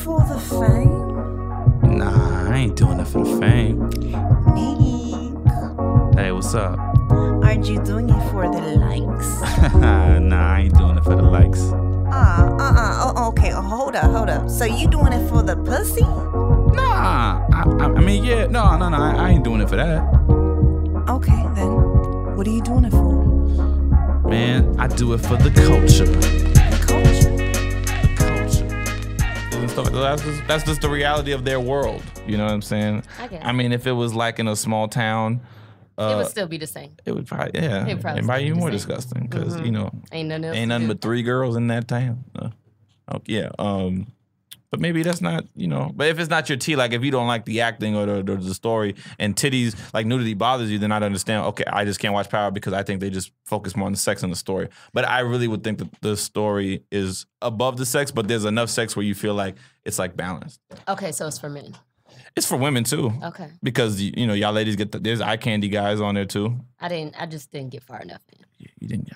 for the fame? Nah, I ain't doing it for the fame. Nick, Hey, what's up? aren't you doing it for the likes? Nah, I ain't doing it for the likes. Oh, okay, hold up. So you doing it for the pussy? Nah, I mean, yeah, no, I ain't doing it for that. Okay, then, what are you doing it for? Man, I do it for the culture. Culture? That's just the reality of their world. You know what I'm saying? I mean, if it was like in a small town, it would still be the same. it would probably, yeah, It'd probably it might be still be more the same. disgusting because you know, Ain't nothing else. ain't nothing but 3 girls in that town. Yeah. But maybe that's not, you know. But if it's not your tea, like if you don't like the acting or the story and titties, like nudity bothers you, then I'd understand. Okay, I just can't watch Power because I think they just focus more on the sex and the story. But I really would think that the story is above the sex, but there's enough sex where you feel like it's like balanced. Okay, so it's for men. It's for women too. Okay. Because you know y'all ladies there's eye candy guys on there too. I just didn't get far enough in. You didn't.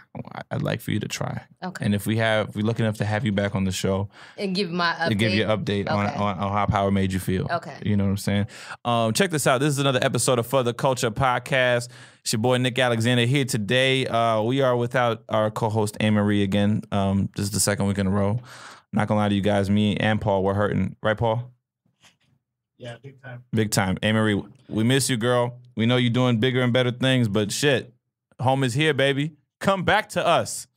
I'd like for you to try. Okay. And if we're lucky enough to have you back on the show, And give my update. to give you an update on how Power made you feel. Okay. You know what I'm saying? Check this out. This is another episode of For the Culture Podcast. It's your boy Nick Alexander here today. We are without our co-host Amarie again. This is the second week in a row. I'm not gonna lie to you guys. Me and Paul were hurting, right, Paul? Yeah, big time. Big time. Amarie, we miss you, girl. We know you're doing bigger and better things, but shit, home is here, baby. Come back to us.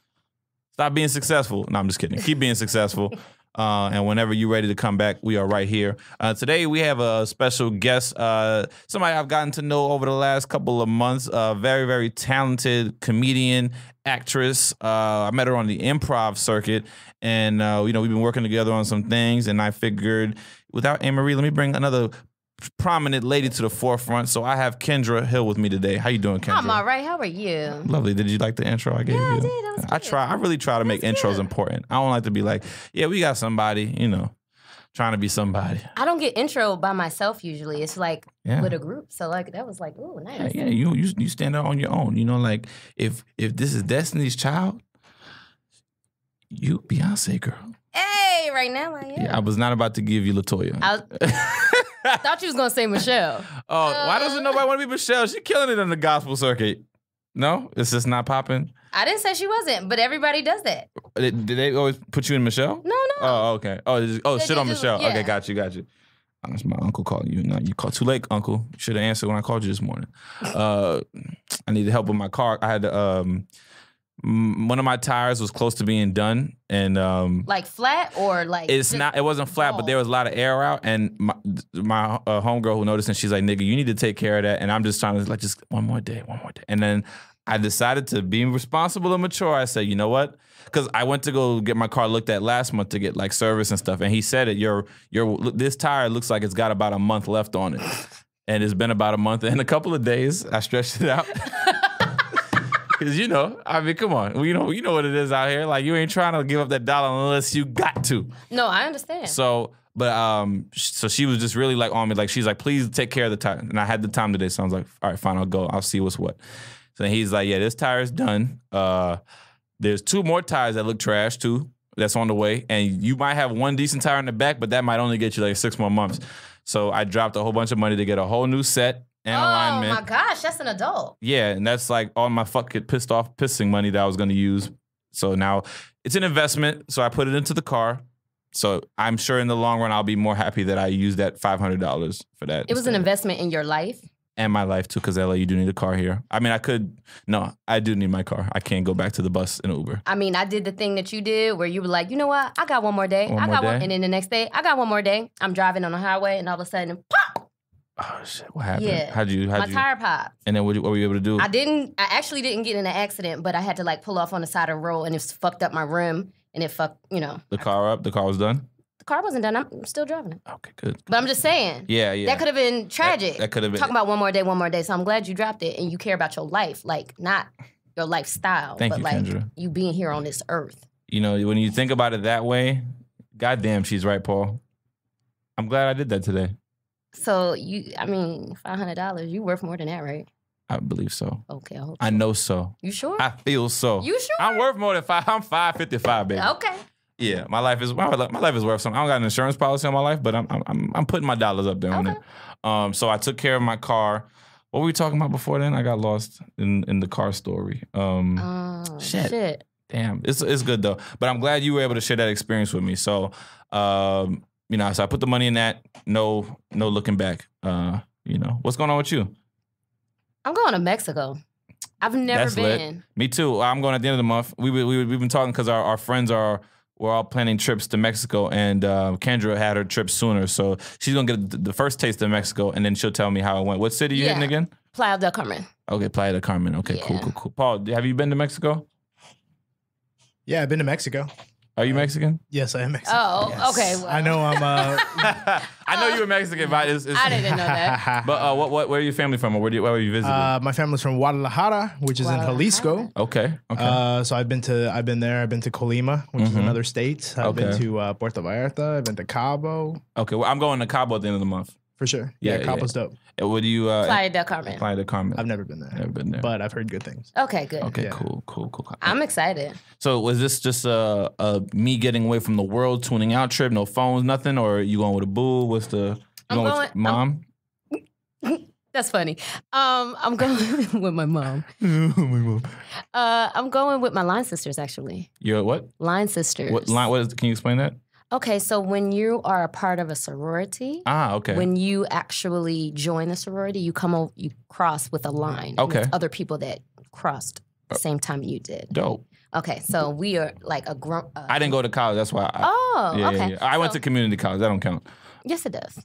Stop being successful. No, I'm just kidding. Keep being successful. And whenever you're ready to come back, we are right here. Today, we have a special guest, somebody I've gotten to know over the last couple of months, a very, very talented comedian, actress. I met her on the improv circuit, and you know, we've been working together on some things, and I figured, without Amarie, let me bring another prominent lady to the forefront. So I have Kendra Hill with me today. How you doing, Kendra? I'm all right. How are you? Lovely. Did you like the intro I gave you? Yeah, I did. That was good. I really try to make intros important. I don't like to be like, yeah, we got somebody, you know, trying to be somebody. I don't get intro by myself usually. It's like Yeah. with a group. So like that was like, ooh, nice. Yeah, you stand out on your own. You know, like if this is Destiny's Child, you Beyonce girl. Hey, right now I am. Yeah, I was not about to give you LaToya. I thought you was gonna say Michelle. Oh, why doesn't nobody want to be Michelle? She's killing it on the gospel circuit. No, it's just not popping. I didn't say she wasn't, but everybody does that. Did they always put you in Michelle? No. Oh, okay. Shit on Michelle. Yeah. Okay, got you. That's my uncle calling you. No, you called too late, uncle. You should have answered when I called you this morning. I needed help with my car. I had to, one of my tires was close to being done, and Like flat or like it's not. It wasn't flat, but there was a lot of air out, and my homegirl who noticed, and she's like, "Nigga, you need to take care of that." And I'm just trying to like, just one more day, and then I decided to be responsible and mature. I said, you know what? Because I went to go get my car looked at last month to get like service and stuff, and he said it. This tire looks like it's got about a month left on it, and it's been about a month and a couple of days. I stretched it out. Cause you know, I mean, come on, you know what it is out here. Like you ain't trying to give up that dollar unless you got to. No, I understand. So, so she was just really like on me. Like she's like, please take care of the tire. And I had the time today, so I was like, all right, fine, I'll go. I'll see what's what. So he's like, yeah, this tire is done. There's 2 more tires that look trash too. That's on the way, and you might have 1 decent tire in the back, but that might only get you like 6 more months. So I dropped a whole bunch of money to get a whole new set. And alignment. Oh my gosh, that's an adult. Yeah, and that's like all my fucking pissing money that I was going to use. So now it's an investment. So I put it into the car. So I'm sure in the long run I'll be more happy that I used that $500 for that. It was an investment in your life. And my life too, because LA, you do need a car here. I mean, I do need my car. I can't go back to the bus and Uber. I mean, I did the thing that you did where you were like, you know what? I got one more day. And then the next day, I got one more day. I'm driving on the highway and all of a sudden, pop! Oh shit! What happened? Yeah. How'd you? My tire popped. And then what were you able to do? I actually didn't get in an accident, but I had to like pull off on the side of the road and it fucked up my rim and it fucked, you know. The car up? The car was done? The car wasn't done. I'm still driving it. Okay, good. But I'm just saying. Yeah. That could have been tragic. That could have been. Talking about one more day. So I'm glad you dropped it and you care about your life, like not your lifestyle, Thank but you, like Kendra. you being here on this earth. You know, when you think about it that way, goddamn, she's right, Paul. I'm glad I did that today. So $500, you worth more than that, right? I believe so. Okay, I hope so. I know so. You sure? I feel so. You sure? I'm worth more than 5. I'm 555, baby. Okay. Yeah, my life is worth something. I don't got an insurance policy on my life, but I'm putting my dollars up there on it. So I took care of my car. What were we talking about before then? I got lost in the car story. Shit. Damn, it's good though. But I'm glad you were able to share that experience with me. So, so I put the money in that. No looking back. What's going on with you? I'm going to Mexico. I've never been. Lit. Me too. I'm going at the end of the month. We've been talking because our friends we're all planning trips to Mexico, and Kendra had her trip sooner, so she's gonna get the first taste of Mexico, and then she'll tell me how it went. What city you hitting again? Playa del Carmen. Okay, Playa del Carmen. Okay, cool. Paul, have you been to Mexico? Yeah, I've been to Mexico. Are you Mexican? Yes, I am Mexican. Oh, yes. okay. Well. I know I'm. I know you were Mexican, but I didn't know that. But where are your family from, or where were you visiting? My family's from Guadalajara, which is in Jalisco. Okay. So I've been there. I've been to Colima, which is another state. I've been to Puerto Vallarta. I've been to Cabo. Okay, well, I'm going to Cabo at the end of the month. For sure. Yeah, Cabo's dope. What do you? Playa del Carmen. Playa del Carmen. I've never been there. But I've heard good things. Okay, good. Okay, cool. I'm excited. So was this just a me getting away from the world, tuning out trip, no phones, nothing, or are you going with a boo? What's the? With mom? That's funny. I'm going with my mom. I'm going with my line sisters, actually. Your what? Line sisters. What line? Can you explain that? Okay, so when you are a part of a sorority, okay. When you actually join the sorority, you cross with a line. Okay. Other people that crossed the same time you did. Dope. Okay, so we are like a I didn't go to college, that's why. Okay. Yeah. I went to community college. That don't count. Yes, it does.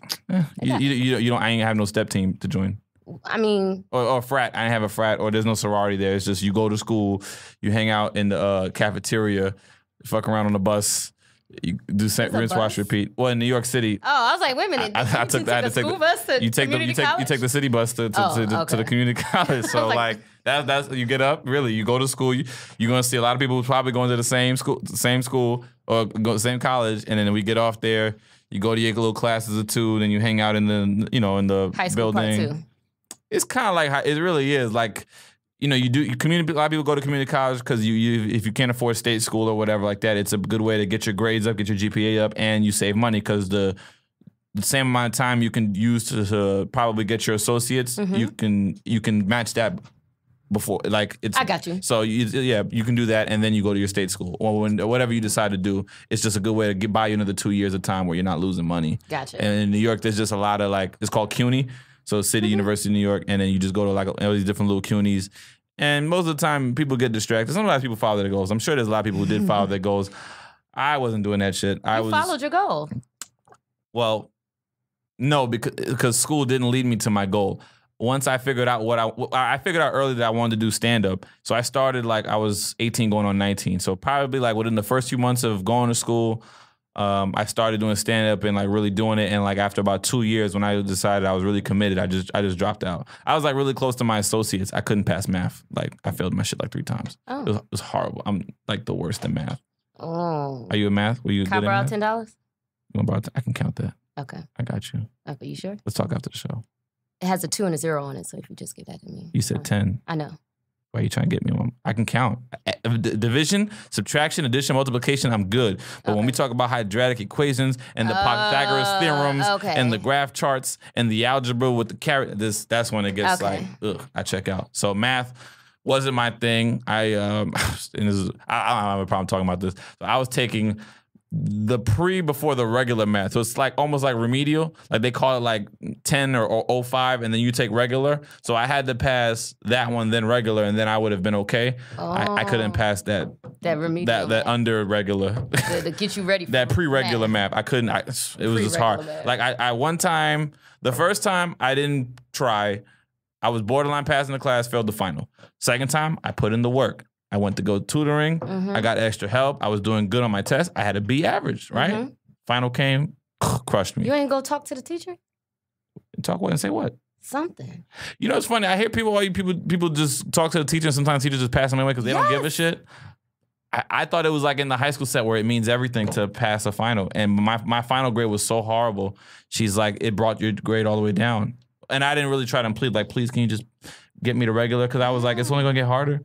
You don't. I ain't have no step team to join. I mean, or frat. I didn't have a frat, or there's no sorority there. It's just you go to school, you hang out in the cafeteria, fuck around on the bus. You do rinse, wash, repeat. Well, in New York City. Oh, I was like, wait a minute. I took the school bus to community college? You take the city bus to the community college. So like that's you get up. Really, you go to school. You're gonna see a lot of people who's probably going to the same school or go to the same college. And then we get off there. You go to your little classes or two. Then you hang out in the in the high school building. Part 2. It's kind of like it really is like. A lot of people go to community college because if you can't afford state school or whatever like that, it's a good way to get your grades up, get your GPA up, and you save money because the same amount of time you can use to probably get your associates, you can match that before. Like it's. I got you. So you can do that, and then you go to your state school or whatever you decide to do. It's just a good way to buy you another 2 years of time where you're not losing money. Gotcha. And in New York, there's just a lot of it's called CUNY. So City University of New York, and then you just go to all these different little CUNYs. And most of the time, people get distracted. Sometimes people follow their goals. I'm sure there's a lot of people who did follow their goals. I wasn't doing that shit. You followed your goal. Well, no, because school didn't lead me to my goal. Once I figured out I figured out early that I wanted to do stand-up. So I started I was 18 going on 19. So probably within the first few months of going to school, I started doing stand-up and really doing it, and after about 2 years, when I decided I was really committed, I just dropped out. I was really close to my associates. I couldn't pass math. I failed my shit 3 times. Oh. It was horrible. I'm the worst at math. Oh. Are you in math? Were you Can good I at borrow math? $10? You want to borrow I can count that. Okay. I got you. Okay, you sure? Let's talk after the show. It has a 2 and a 0 on it, so if you just give that to me. You said 10. I know. Why are you trying to get me one? I can count. Division, subtraction, addition, multiplication, I'm good. But when we talk about quadratic equations and the Pythagoras theorems and the graph charts and the algebra with the caret, that's when it gets I check out. So math wasn't my thing. I don't have a problem talking about this. So I was taking the before the regular math. So it's almost like remedial. They call it 10 or 05, and then you take regular. So I had to pass that one, then regular, and then I would have been okay. I couldn't pass that remedial that under regular. To get you ready for that pre-regular math. I couldn't. It was just hard. Math. I one time, the first time I didn't try. I was borderline passing the class, failed the final. Second time, I put in the work. I went to go tutoring. I got extra help. I was doing good on my test. I had a B average, right? Final came, crushed me. You ain't go talk to the teacher? Talk what and say what? Something. It's funny. I hear people just talk to the teacher, and sometimes teachers just pass them away because they don't give a shit. I thought it was in the high school set where it means everything to pass a final. And my final grade was so horrible. She's like, it brought your grade all the way down. And I didn't really try to plead, please, can you just get me to regular? Because I was like, it's only going to get harder.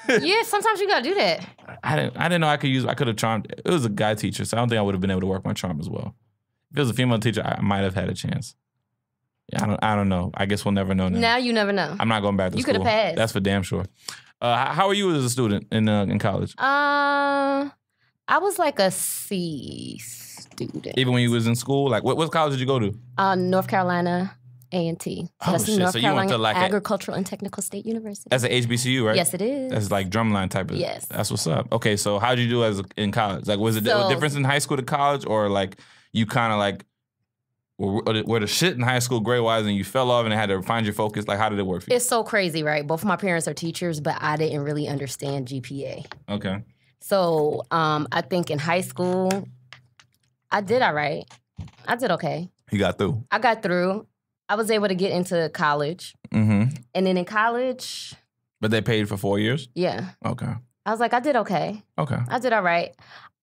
Yeah, sometimes you gotta do that. I didn't know I could have charmed. It was a guy teacher, so I don't think I would have been able to work my charm as well. If it was a female teacher, I might have had a chance. Yeah, I don't know. I guess we'll never know now. Now you never know. I'm not going back to school. You could have passed. That's for damn sure. How are you as a student in college? I was like a C student. Even when you was in school? Like, what college did you go to? North Carolina A&T. So that's shit. North So you Carolina went to like Agricultural and Technical State University. That's an HBCU, right? Yes, it is. That's like drumline type of. Yes. That's what's up. Okay, so how did you do in college? Like, was it a difference in high school to college, or like you kind of like were the shit in high school grade-wise and you fell off and had to find your focus? Like, how did it work for you? It's so crazy, right? Both of my parents are teachers, but I didn't really understand GPA. Okay. So I think in high school, I did all right. I did okay. You got through? I got through. I was able to get into college. Mm-hmm. And then in college... But they paid for 4 years? Yeah. Okay. I was like, I did okay. Okay. I did all right.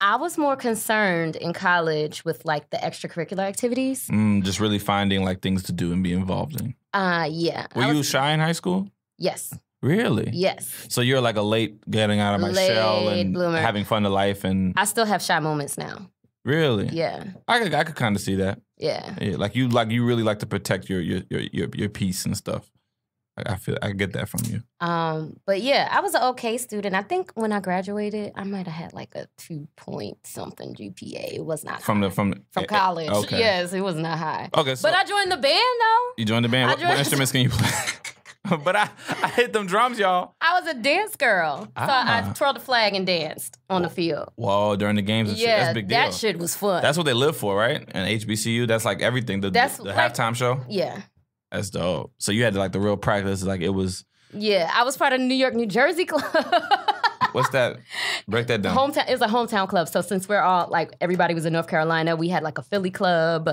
I was more concerned in college with like the extracurricular activities. Just really finding like things to do and be involved in. Yeah. Were you shy in high school? Yes. Really? Yes. So you're like a late getting out of my shell and bloomer. Having fun to life and... I still have shy moments now. Really? Yeah. I could kind of see that. Yeah. Like you really like to protect your peace and stuff. I get that from you. But yeah, I was an okay student. I think when I graduated, I might have had like a 2-point-something GPA. It was not from high. From college. Okay. Yes, it was not high. Okay, so, but I joined the band though. You joined the band. What instruments can you play? But I hit them drums, y'all. I was a dance girl. So I twirled the flag and danced on the field. Whoa, during the games and shit. That's a big deal. That shit was fun. That's what they live for, right? And HBCU, that's like everything. The halftime show? Yeah. That's dope. So you had like the real practice, like it was... Yeah, I was part of the New York, New Jersey club. What's that? Break that down. Hometown. It was a hometown club. So since we're all, like, everybody was in North Carolina, we had like a Philly club,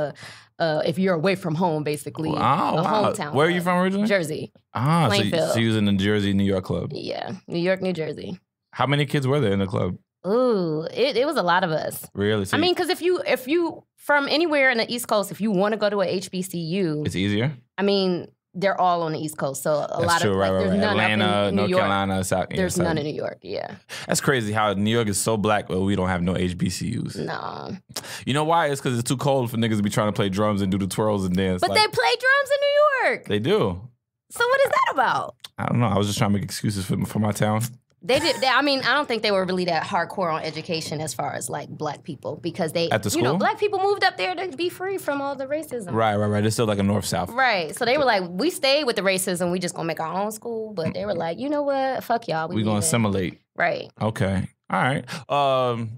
if you're away from home, basically. Oh, a wow. hometown Where club. are you from originally? Jersey. Ah, so you was in the Jersey, New York club. Yeah, New York, New Jersey. How many kids were there in the club? Ooh, it was a lot of us. Really? So I mean, because if you from anywhere in the East Coast, if you want to go to a HBCU, it's easier. I mean, they're all on the East Coast, so a lot of right, there's none Atlanta, up in North New York. Carolina, South. There's none in New York. Yeah, that's crazy. How New York is so black, but we don't have no HBCUs. No. You know why? It's because it's too cold for niggas to be trying to play drums and do the twirls and dance. But they play drums in New York. They do. So what is that about? I don't know. I was just trying to make excuses for my town. They did. I mean, I don't think they were really that hardcore on education as far as like black people because they, at the school? Black people moved up there to be free from all the racism. Right. It's still like a north-south. Right. So they were like, we stayed with the racism. We just gonna make our own school. But they were like, you know what? Fuck y'all. We gonna assimilate. Right. Okay. All right.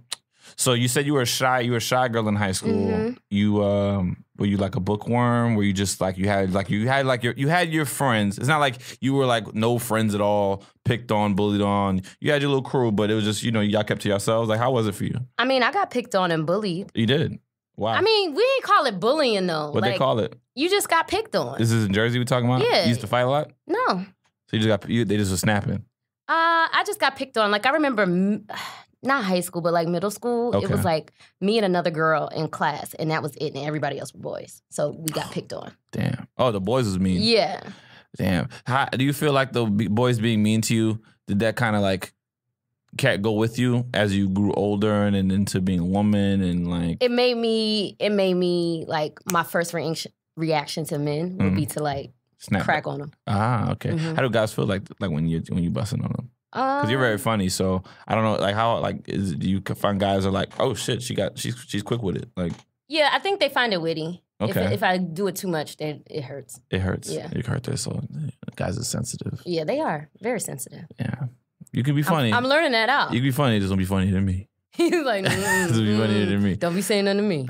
So you said you were a shy girl in high school. Mm-hmm. You were you like a bookworm? Were you just like you had your friends? It's not like you were like no friends at all, picked on, bullied on. You had your little crew, but it was just y'all kept to yourselves. Like how was it for you? I mean, I got picked on and bullied. You did? Wow. I mean, we didn't call it bullying though. What they call it? You just got picked on. This is in Jersey we talking about? Yeah. You used to fight a lot? No. So you just they just were snapping. I just got picked on. Like I remember. Not high school, but like middle school. Okay. It was like me and another girl in class, and that was it, and everybody else were boys. So we got picked on. Damn. Oh, the boys was mean. Yeah. Damn. How do you feel like the boys being mean to you, did that kind of like go with you as you grew older and into being a woman and like? It made me like my first reaction to men would be to like crack on them. Ah, okay. Mm-hmm. How do guys feel like when you busting on them? Because you're very funny, so I don't know, like how do you find guys are like, oh shit, she's quick with it, like. Yeah, I think they find it witty. Okay. If I do it too much, then it hurts. It hurts. Yeah, you hurt this. So guys are sensitive. Yeah, they are very sensitive. Yeah, you can be funny. I'm learning that out. You can be funny. Just don't be funnier than me. He's like, just be funnier than me. Don't be saying nothing to me.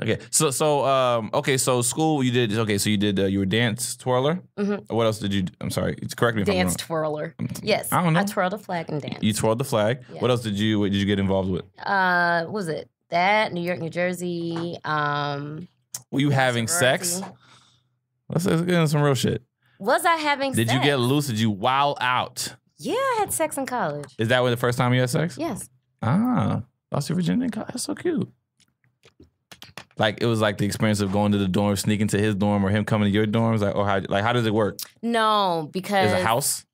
Okay, so school you did. Okay, so you did. You were dance twirler. Mm-hmm. What else did you? I'm sorry. Correct me if I'm wrong. Dance twirler. Yes, I don't know. I twirled a flag and danced. You twirled the flag. Yeah. What else did you get involved with? What was it? That New York, New Jersey. Were you having sex? Let's get into some real shit. Was I having sex? Did you get loose? Did you wild out? Yeah, I had sex in college. Is that the first time you had sex? Yes. Ah. Lost your virginity in college? That's so cute. Like, it was like the experience of going to the dorm, sneaking to his dorm, or him coming to your dorms? Like, or how does it work? No, because... It was a house?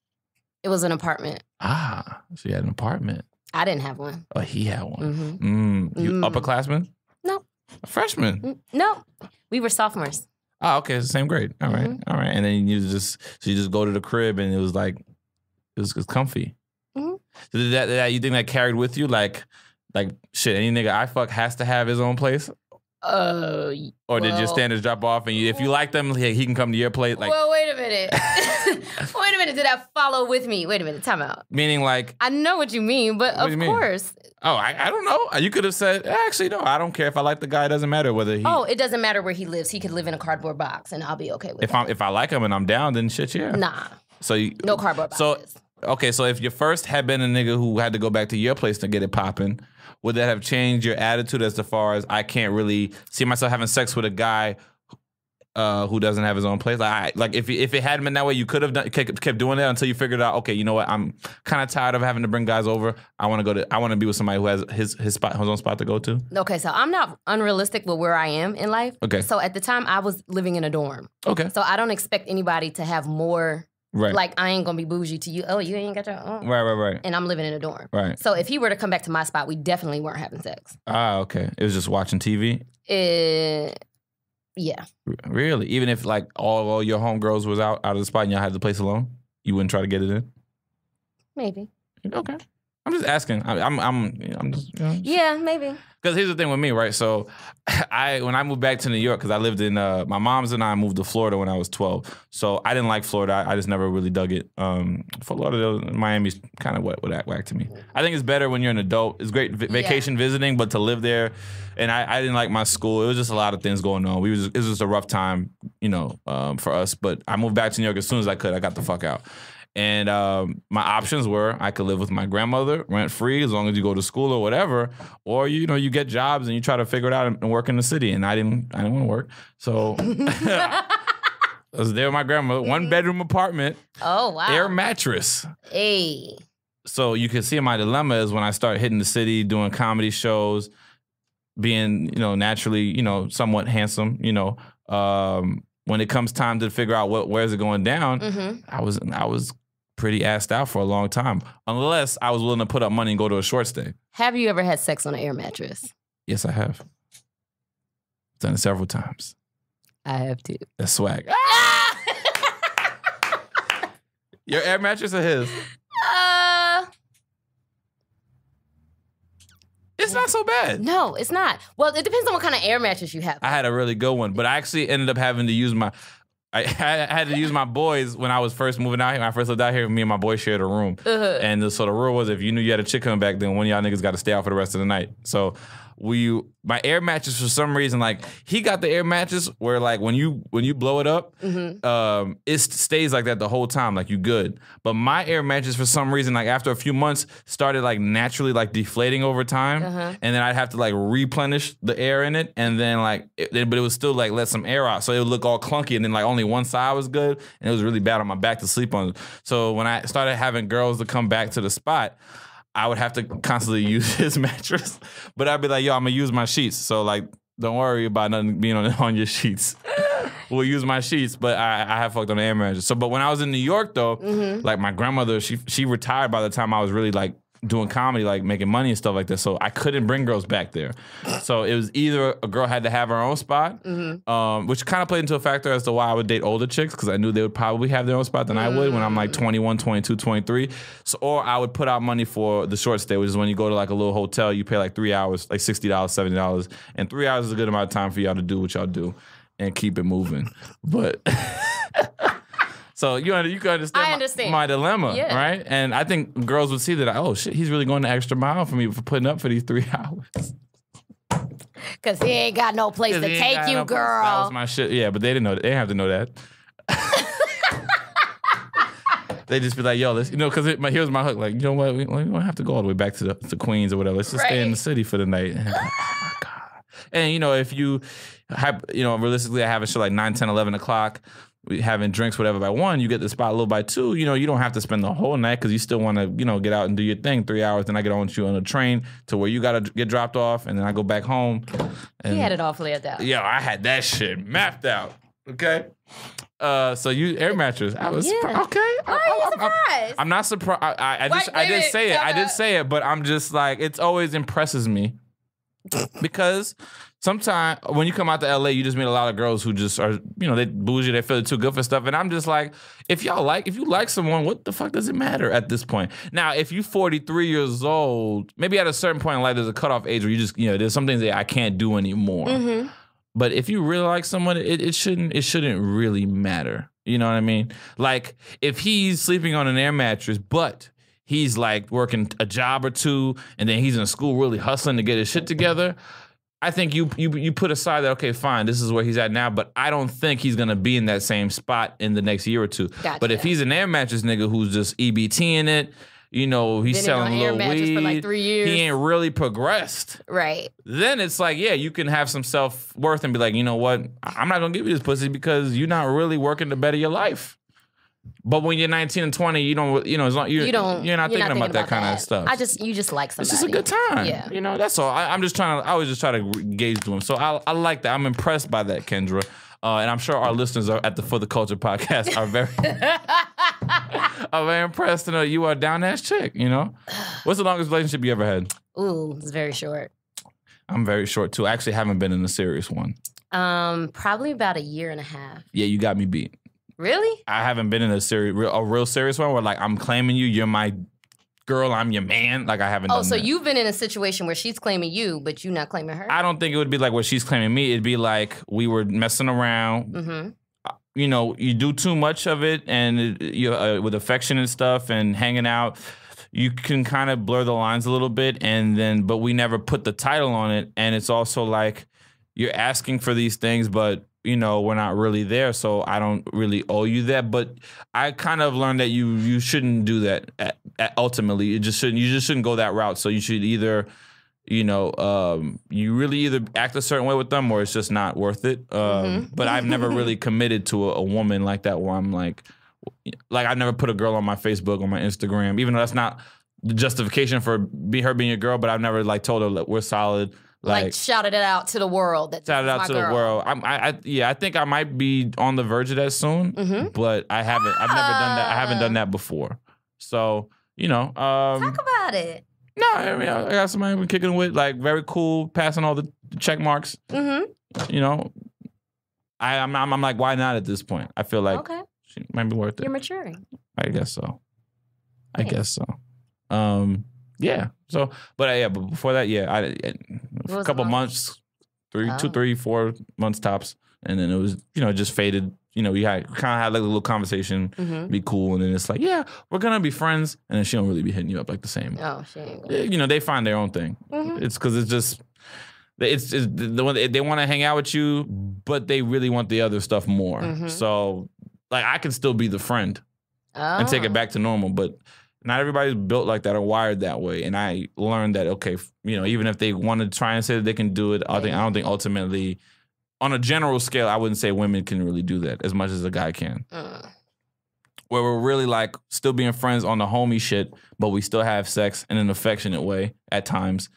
It was an apartment. Ah, so you had an apartment. I didn't have one. Oh, he had one. Mm-hmm. You upperclassman? No. A freshman? No. We were sophomores. Oh, okay. It's the same grade. All right. All right. And then you just go to the crib and it was like, it was comfy. Mm-hmm. So did that you think that carried with you? Like shit, any nigga I fuck has to have his own place? Or did your standards drop off and if you like them, he can come to your place? Like, well, wait a minute. Wait a minute. Did that follow with me? Wait a minute. Time out. Meaning like... I know what you mean, but of course. Oh, I don't know. You could have said, actually, no, I don't care if I like the guy. It doesn't matter whether he... Oh, it doesn't matter where he lives. He could live in a cardboard box and I'll be okay with it. If I like him and I'm down, then shit, yeah. Nah. So no cardboard boxes. Okay, so if your first had been a nigga who had to go back to your place to get it popping, would that have changed your attitude as far as I can't really see myself having sex with a guy who doesn't have his own place? Like if it hadn't been that way, you could have kept doing that until you figured out, okay, you know what? I'm kind of tired of having to bring guys over. I want to be with somebody who has his own spot to go to. Okay, so I'm not unrealistic with where I am in life. Okay. So at the time I was living in a dorm. Okay. So I don't expect anybody to have more. Right. Like, I ain't gonna be bougie to you. Oh, you ain't got your own. Right. And I'm living in a dorm. Right. So if he were to come back to my spot, we definitely weren't having sex. Ah, okay. It was just watching TV? Yeah. Really? Even if, like, all your homegirls was out of the spot and y'all had the place alone? You wouldn't try to get it in? Maybe. Okay. I'm just asking. I'm just, you know. Yeah, maybe. Because here's the thing with me, right? So when I moved back to New York, because I lived in, my mom's and I moved to Florida when I was 12. So I didn't like Florida. I just never really dug it. Florida, Miami's kind of whack to me. I think it's better when you're an adult. It's great vacation visiting, but to live there, and I didn't like my school. It was just a lot of things going on. It was just a rough time, you know, for us. But I moved back to New York as soon as I could. I got the fuck out. And my options were I could live with my grandmother rent free as long as you go to school or whatever, or you get jobs and you try to figure it out and work in the city. And I didn't want to work, so I was there with my grandmother, 1-bedroom apartment. Oh wow! Air mattress. Hey. So you can see my dilemma is when I started hitting the city, doing comedy shows, being naturally somewhat handsome. When it comes time to figure out where's it going down, I was pretty assed out for a long time, unless I was willing to put up money and go to a short stay. Have you ever had sex on an air mattress? Yes, I have. Done it several times. I have too. That's swag. Your air mattress or his? It's not so bad. No, it's not. Well, it depends on what kind of air mattress you have. I had a really good one, but I actually ended up having to use I had to use my boys when I was first moving out here. When I first lived out here, me and my boys shared a room. And so the rule was if you knew you had a chick coming back, then one of y'all niggas got to stay out for the rest of the night. So my air mattress, for some reason, like he got the air mattress where like when you blow it up, it stays like that the whole time, like you good. But my air mattress, for some reason, like after a few months, started like naturally like deflating over time, and then I'd have to like replenish the air in it, and then but it was still like let some air out, so it would look all clunky, and then like only one side was good, and it was really bad on my back to sleep on. So when I started having girls to come back to the spot, I would have to constantly use his mattress, but I'd be like, yo, I'm gonna use my sheets. So like, don't worry about nothing being on your sheets. We'll use my sheets, but I have fucked on the air mattress. So, but when I was in New York though, like my grandmother, she retired by the time I was really like doing comedy, like making money and stuff like that. So I couldn't bring girls back there. So it was either a girl had to have her own spot, which kind of played into a factor as to why I would date older chicks, because I knew they would probably have their own spot than I would when I'm like 21, 22, 23. So, or I would put out money for the short stay, which is when you go to like a little hotel, you pay like 3 hours, like $60, $70. And 3 hours is a good amount of time for y'all to do what y'all do and keep it moving. But... So you can understand my dilemma, right? And I think girls would see that, oh shit, he's really going the extra mile for me for putting up for these 3 hours. Cause he ain't got no place to take you, girl. That was my shit. Yeah, but they didn't know that. They didn't have to know that. They just be like, yo, let's, because here's my hook. Like, you know what? We don't have to go all the way back to Queens or whatever. Let's just stay in the city for the night. And, oh my God. And if you have, realistically, I have a show like 9, 10, 11 o'clock. We having drinks, whatever, by 1, you get the spot a little by 2. You don't have to spend the whole night because you still want to, get out and do your thing. 3 hours, then I get on with you on a train to where you got to get dropped off, and then I go back home. And, he had it all laid out. Yeah, I had that shit mapped out. Okay. So you air mattress. I was okay. Why are you surprised? I'm not surprised. I did say it. I did say it, but I'm just like, it always impresses me because sometimes when you come out to LA, you just meet a lot of girls who just are, they bougie, they feel too good for stuff. And I'm just like, if you like someone, what the fuck does it matter at this point? Now, if you're 43 years old, maybe at a certain point in life, there's a cutoff age where you just, there's some things that I can't do anymore. Mm-hmm. But if you really like someone, it shouldn't really matter. You know what I mean? Like if he's sleeping on an air mattress, but he's like working a job or two, and then he's in school really hustling to get his shit together, I think you put aside that, okay, fine, this is where he's at now, but I don't think he's gonna be in that same spot in the next year or two. Gotcha. But if he's an air mattress nigga who's just EBTing it, he's selling a little weed, for like 3 years. He ain't really progressed. Right. Then it's like, yeah, you can have some self-worth and be like, you know what? I'm not going to give you this pussy because you're not really working to better your life. But when you're 19 and 20, you're not thinking about that kind of stuff. You just like somebody. It's just a good time. Yeah. That's all. I always just try to gauge to him. So I like that. I'm impressed by that, Kendra. And I'm sure our listeners are at the For the Culture podcast are very impressed to know you are a down-ass chick, What's the longest relationship you ever had? Ooh, it's very short. I'm very short, too. I actually haven't been in a serious one. Probably about a year and a half. Yeah, you got me beat. Really? I haven't been in a real serious one where, like, I'm claiming you, you're my girl, I'm your man. Like, I haven't done that. Oh, so you've been in a situation where she's claiming you, but you're not claiming her? I don't think it would be like where she's claiming me. It'd be like we were messing around. Mm-hmm. You do too much of it, and with affection and stuff and hanging out, you can kind of blur the lines a little bit, but we never put the title on it. And it's also like you're asking for these things, but we're not really there, so I don't really owe you that. But I kind of learned that you shouldn't do that. Ultimately, you just shouldn't go that route. So you should either, you really either act a certain way with them, or it's just not worth it. But I've never really committed to a woman like that, where I'm like I never put a girl on my Facebook or my Instagram, even though that's not the justification for her being a girl. But I've never told her that we're solid. Like shouted it out to the world. Shouted out to the world. I think I might be on the verge of that soon, but I haven't. I've never done that. I haven't done that before. So talk about it. No, I mean, I got somebody I've been kicking with, like very cool, passing all the check marks. Mm-hmm. I'm like, why not at this point? I feel like she might be worth it. You're maturing. I guess so. Yeah. So, but before that, a couple months, 3, 4 months tops, and then it was, just faded. We kind of had like a little conversation, be cool, and then it's like, yeah, we're gonna be friends, and then she don't really be hitting you up like the same. Oh, she ain't. They find their own thing. It's because it's just. It's the one they want to hang out with you, but they really want the other stuff more. So, like, I can still be the friend and take it back to normal, but not everybody's built like that or wired that way. And I learned that, okay, even if they want to try and say that they can do it, I don't think ultimately, on a general scale, I wouldn't say women can really do that as much as a guy can. Where we're really like still being friends on the homie shit, but we still have sex in an affectionate way at times,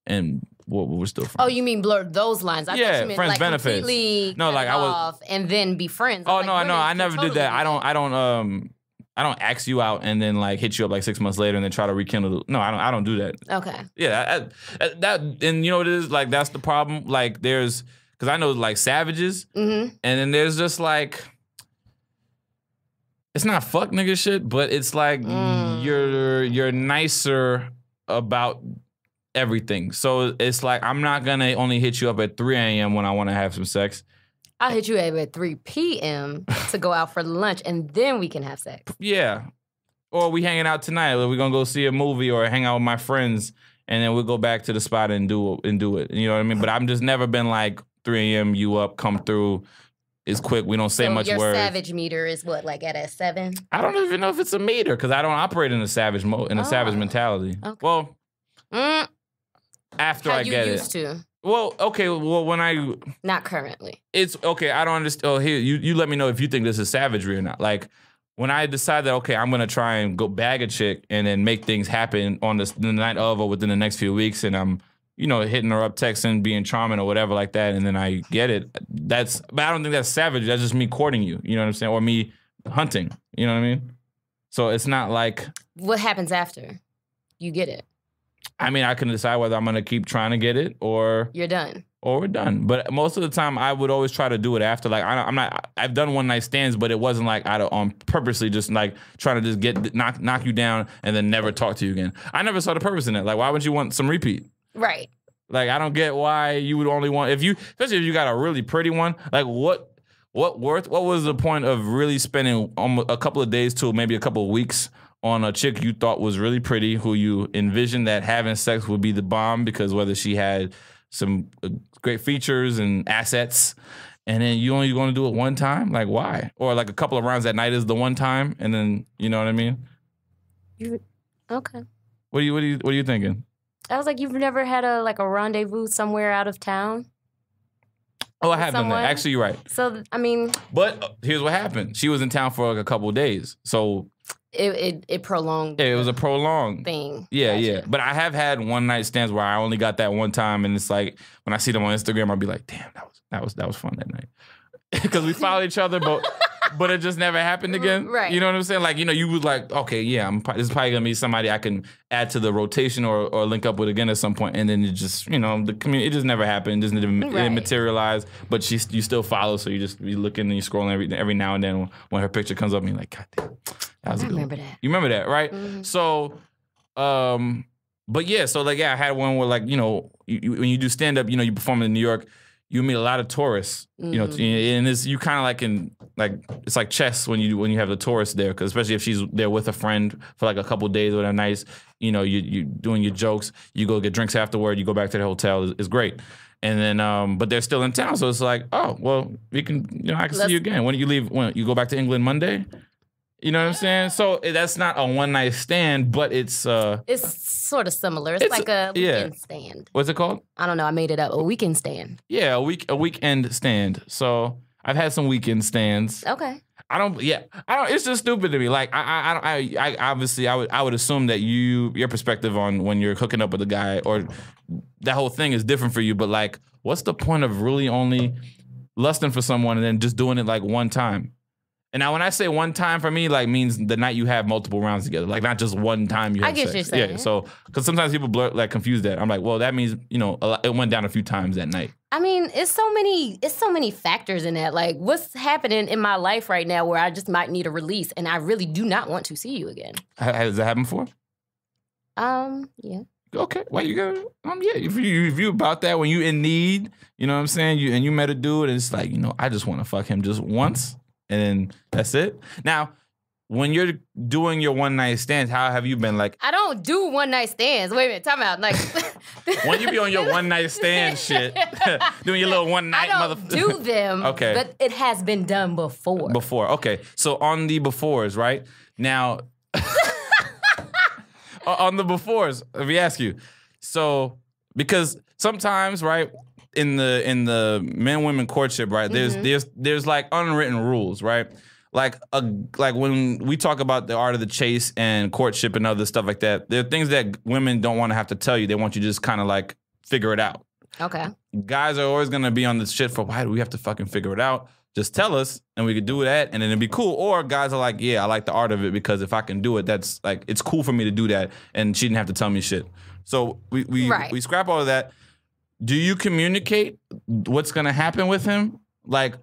and we're still friends. Oh, you mean blur those lines? I thought you meant friends benefits. Completely cut it off and then be friends. Oh, no, I never did that. I don't ask you out and then like hit you up like 6 months later and then try to rekindle. No, I don't do that. Okay. Yeah, that and you know what it is? Like that's the problem. Like because I know like savages, and then there's just like it's not fuck nigga shit, but it's like you're nicer about everything. So it's like I'm not gonna only hit you up at 3 a.m. when I want to have some sex. I'll hit you up at 3 p.m. to go out for lunch, and then we can have sex. Yeah. Or we hanging out tonight. Or we're going to go see a movie or hang out with my friends, and then we'll go back to the spot and do it. You know what I mean? But I'm just never been like 3 a.m., you up, come through. It's quick. We don't say much words. Your savage meter is what, like at a 7? I don't even know if it's a meter because I don't operate in a savage savage mentality. Okay. Well, after I get it. How you used to? Well, okay. Well, when I not currently, it's okay. I don't understand. Oh, here you let me know if you think this is savagery or not. Like when I decide that okay, I'm gonna try and go bag a chick and then make things happen on the night of or within the next few weeks, and I'm hitting her up, texting, being charming or whatever like that, and then I get it. But I don't think that's savage. That's just me courting you. You know what I'm saying? Or me hunting. You know what I mean? So it's not like... What happens after you get it? I mean, I can decide whether I'm going to keep trying to get it or... You're done. Or we're done. But most of the time, I would always try to do it after. Like, I've done one night stands, but it wasn't like on purposely just like trying to just knock you down and then never talk to you again. I never saw the purpose in it. Like, why would you want some repeat? Right. Like, I don't get why you would only want, especially if you got a really pretty one, like what was the point of really spending a couple of days to maybe a couple of weeks on a chick you thought was really pretty, who you envisioned that having sex would be the bomb because whether she had some great features and assets, and then you only going to do it one time? Like, why? Or like a couple of rounds that night is the one time, and then, you know what I mean? Okay. What are you thinking? I was like, you've never had a rendezvous somewhere out of town? Oh, I have done that. Actually, you're right. So, I mean... But here's what happened. She was in town for like a couple of days, so... It prolonged. Yeah, it was a prolonged thing. Yeah, gotcha. Yeah. But I have had one night stands where I only got that one time, and it's like when I see them on Instagram, I'll be like, "Damn, that was fun that night," because we followed each other, but it just never happened again. Right. You know what I'm saying? Like, you was like, okay, yeah, this is probably gonna be somebody I can add to the rotation or link up with again at some point, and then it just, the community, it just never happened. It didn't materialize. But you still follow, so you looking and you scrolling every now and then when her picture comes up, and you're like, God damn. I remember that. You remember that, right? Mm-hmm. So, but yeah, so like, yeah, I had one where like, when you do stand up, you perform in New York, you meet a lot of tourists, and it's you kind of it's like chess when you have the tourists there, because especially if she's there with a friend for like a couple of days or whatever, nice, you doing your jokes, you go get drinks afterward, you go back to the hotel, it's great. And then, but they're still in town, so it's like, oh, well, we can, I can see you again. When do you leave? When you go back to England Monday? You know what I'm saying? So that's not a one night stand, but it's sort of similar. It's like a weekend stand. What's it called? I don't know. I made it up. A weekend stand. Yeah, a weekend stand. So I've had some weekend stands. Okay. It's just stupid to me. Like I obviously I would assume that your perspective on when you're hooking up with a guy or that whole thing is different for you. But like, what's the point of really only lusting for someone and then just doing it like one time? And now when I say one time for me, like means the night you have multiple rounds together, like not just one time you have sex. I get what you're saying. Yeah, so because sometimes people confuse that. I'm like, well, that means it went down a few times that night. I mean, it's so many factors in that. Like, what's happening in my life right now where I just might need a release, and I really do not want to see you again. Has that happened before? Yeah. Okay, well, you go. Yeah, if you about that when you in need, you know what I'm saying. You met a dude, and it's like, I just want to fuck him just once. And then that's it. Now, when you're doing your one night stands, how have you been? Like, I don't do one night stands. Wait a minute, time out. Like, when you be on your one night stand shit, doing your little one night I don't do them. Okay, but it has been done before. Okay. So on the befores, right now, on the befores, let me ask you. So because sometimes, right, in the men-women courtship, right? There's like unwritten rules, right? Like when we talk about the art of the chase and courtship and other stuff like that, there are things that women don't want to have to tell you. They want you to just kind of like figure it out. Okay. Guys are always gonna be on this shit for why do we have to fucking figure it out? Just tell us and we could do that and then it'd be cool. Or guys are like, yeah, I like the art of it because if I can do it, that's like it's cool for me to do that and she didn't have to tell me shit. So we scrap all of that. Do you communicate what's gonna happen with him? Like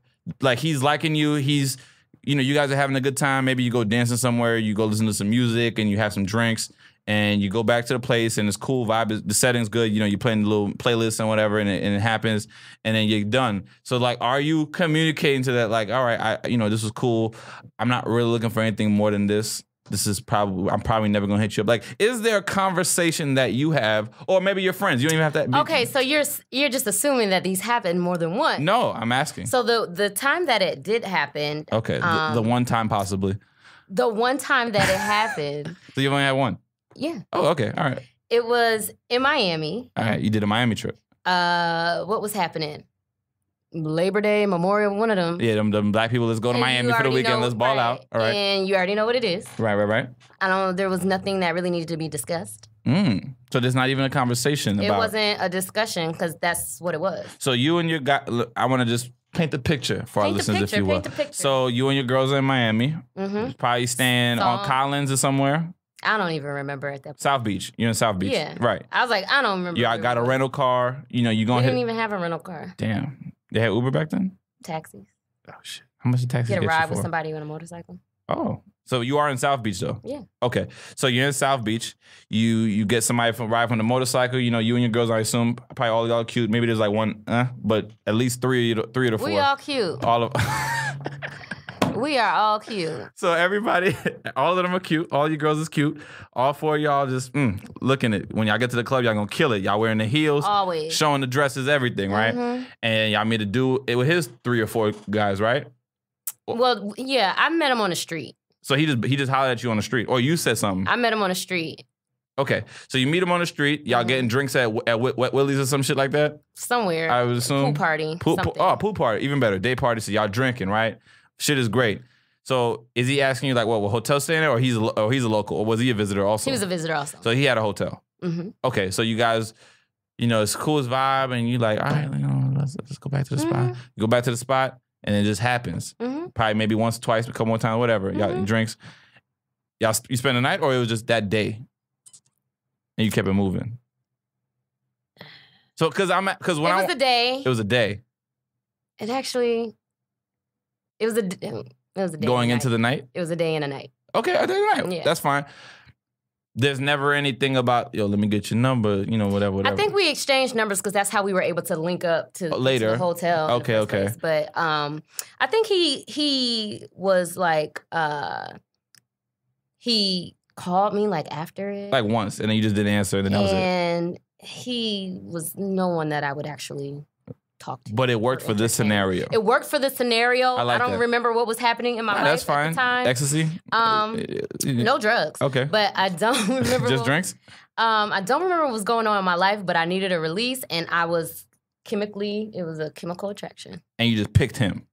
he's liking you, he's, you guys are having a good time. Maybe you go dancing somewhere, you go listen to some music and you have some drinks and you go back to the place and it's cool vibe, the setting's good, you're playing the little playlist and whatever and it happens and then you're done. So like, are you communicating to that like, all right, this was cool. I'm not really looking for anything more than this. I'm probably never gonna hit you up. Like, is there a conversation that you have, or maybe your friends? You don't even have to. Okay, so you're just assuming that these happen more than once. No, I'm asking. So the time that it did happen. Okay, the one time possibly. The one time that it happened. So you've only had one. Yeah. Oh, okay, all right. It was in Miami. All right, you did a Miami trip. What was happening? Labor Day, Memorial, one of them. Yeah, them black people, let's go to Miami for the weekend, let's ball out. All right. And you already know what it is. Right. There was nothing that really needed to be discussed. So there's not even a conversation about... It wasn't a discussion because that's what it was. So you and your guy... Look, I want to just paint the picture for our listeners, if you will. Paint the picture. So you and your girls are in Miami. Probably staying on Collins or somewhere. I don't even remember at that point. South Beach. You're in South Beach. Yeah. Right. I was like, I don't remember. Yeah, I got a rental car. You know, you going to We didn't even have a rental car. Damn. They had Uber back then? Taxis. Oh, shit. How much did taxis Get get a ride you for? with somebody on a motorcycle. Oh. So you are in South Beach, though? Yeah. Okay. So you're in South Beach. You get somebody from ride from the motorcycle. You know, you and your girls, I assume, probably all y'all cute. Maybe there's like one, but at least three of the four. We all cute. All of... We are all cute. So everybody, all of them are cute. All you girls is cute. All four of y'all just looking at. When y'all get to the club, y'all gonna kill it. Y'all wearing the heels, always showing the dresses, everything, right? And y'all made to do it with his 3 or 4 guys, right? Well, yeah, I met him on the street. So he just hollered at you on the street, or you said something. I met him on the street. Okay, so you meet him on the street. Y'all getting drinks at Wet Willie's or some shit like that. Somewhere. I would assume Pool party. Pool party, even better. Day party. So y'all drinking, right? Shit is great. So is he asking you like what hotel staying there, or he's a local, or was he a visitor also? He was a visitor also. So he had a hotel. Okay, so you guys, you know, it's cool as vibe, and you like, all right, you know, let's go back to the spot. You go back to the spot, and it just happens. Probably maybe once, twice, a couple more times, whatever. Y'all drinks. You spend the night, or it was just that day, and you kept it moving. So because when it was a day. It was a day. It was a day. Going into the night? It was a day and a night. Okay, a day and a night. Yeah. That's fine. There's never anything about, yo, let me get your number, you know, whatever. I think we exchanged numbers because that's how we were able to link up to later to the hotel. Okay. Place. But I think he was like, he called me like after it. Like once, and then you just didn't answer, and then that was it. And he was no one that I would actually talk to. But it worked for this scenario. It worked for the scenario. I don't remember what was happening in my life that's fine. at the time. Ecstasy? No drugs. Okay. But I don't remember. Just drinks? I don't remember what was going on in my life, but I needed a release, and it was a chemical attraction. And you just picked him?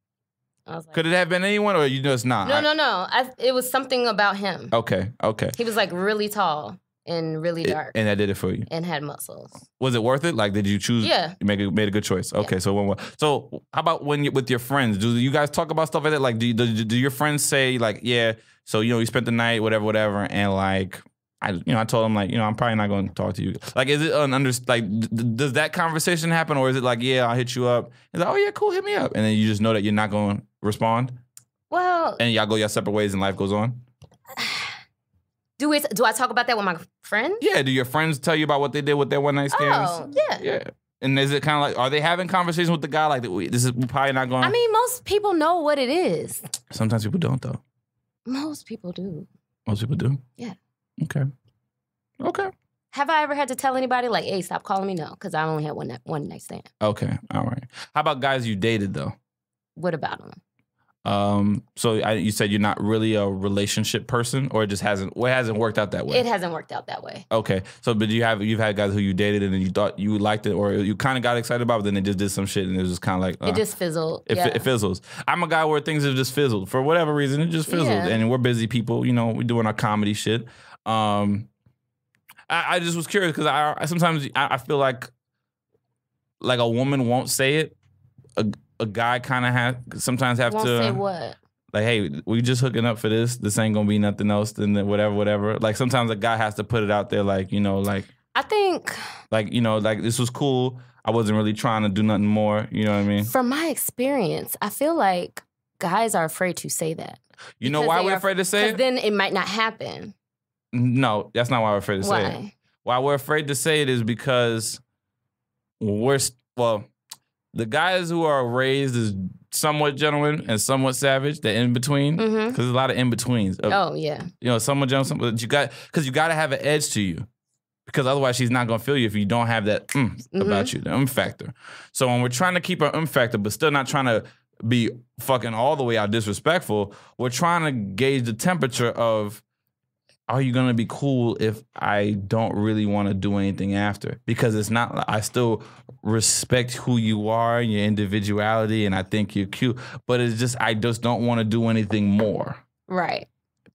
I was like, could it have been anyone, or you just not? No. It was something about him. Okay. He was like really tall and really dark. And that did it for you? And had muscles. Was it worth it? Like, did you choose? Yeah. You made a good choice. Okay, yeah. So how about when you with your friends? Do you guys talk about stuff like that? Like, do your friends say like, yeah, so, you know, you spent the night, whatever, and like, I told them like, you know, I'm probably not going to talk to you. Like, is it does that conversation happen, or is it like, yeah, I'll hit you up? It's like, oh yeah, cool, hit me up, and then you just know that you're not going to respond? Well, and y'all go your separate ways and life goes on? Do I talk about that with my friends? Yeah. Do your friends tell you about what they did with their one night stands? Oh, yeah. Yeah. And is it kind of like, are they having conversations with the guy like, this is probably not going? I mean, most people know what it is. Sometimes people don't, though. Most people do. Most people do? Yeah. Okay. Have I ever had to tell anybody like, hey, stop calling me? No, because I only had one night stand. Okay. All right. How about guys you dated, though? What about them? So you said you're not really a relationship person, or it just hasn't worked out that way? It hasn't worked out that way. Okay. So, but you've had guys who you dated and then you thought you liked it, or you kind of got excited about it, but then they just did some shit and it was just kind of like... it just fizzled. It fizzles. I'm a guy where things have just fizzled. For whatever reason, it just fizzled. Yeah. And we're busy people, you know, we're doing our comedy shit. I just was curious because I sometimes feel like a woman won't say it. A guy kind of sometimes have won't to say what? Like, hey, we just hooking up for this. This ain't gonna be nothing else than whatever. Like sometimes a guy has to put it out there, like, you know, like I think, like, you know, like this was cool. I wasn't really trying to do nothing more. You know what I mean? From my experience, I feel like guys are afraid to say that. You know why we're afraid to say it? Because then it might not happen. No, that's not why we're afraid to say it. Why we're afraid to say it is because the guys who are raised as somewhat gentlemen and somewhat savage, they're in between, because there's a lot of in betweens. Oh yeah, you know, somewhat gentleman, because you got to have an edge to you, because otherwise she's not gonna feel you if you don't have that about you, the factor. So when we're trying to keep our factor, but still not trying to be fucking all the way out disrespectful, we're trying to gauge the temperature of, are you gonna be cool if I don't really want to do anything after? Because it's not, I still respect who you are and your individuality, and I think you're cute, but it's just, I just don't want to do anything more. Right.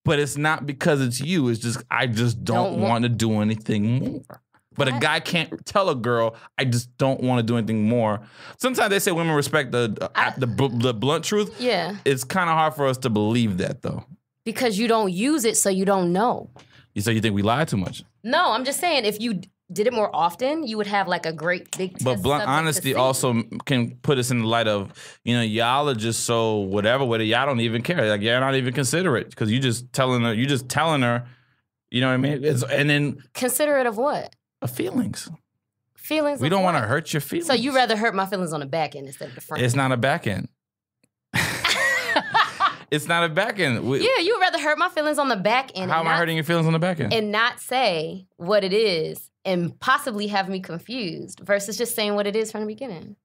But it's not because it's you. It's just I just don't want to do anything more. But a guy can't tell a girl, I just don't want to do anything more. Sometimes they say women respect the blunt truth. Yeah. It's kind of hard for us to believe that, though. Because you don't use it, so you don't know. So you think we lie too much? No, I'm just saying if you did it more often, you would have like a great big test. But blunt honesty also can put us in the light of, y'all are just so whatever with it. Y'all don't even care. Like, y'all not even considerate because you just telling her, you know what I mean? And then. Considerate of what? Feelings. Feelings. We don't want to hurt your feelings. So you rather hurt my feelings on the back end instead of the front end? It's not a back end. It's not a back end. Yeah, you would rather hurt my feelings on the back end. How am I hurting your feelings on the back end? And not say what it is and possibly have me confused versus just saying what it is from the beginning.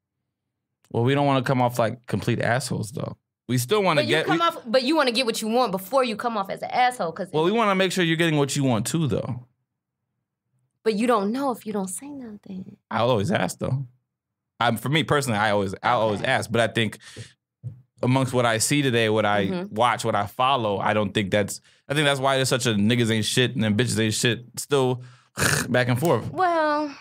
Well, we don't want to come off like complete assholes, though. We still want to get. But you want to get what you want before you come off as an asshole. Well, we want to make sure you're getting what you want too, though. But you don't know if you don't say nothing. I'll always ask, though. For me personally, I'll always ask. But I think amongst what I see today, what I watch, what I follow, I think that's why there's such a niggas ain't shit and then bitches ain't shit still back and forth. Well,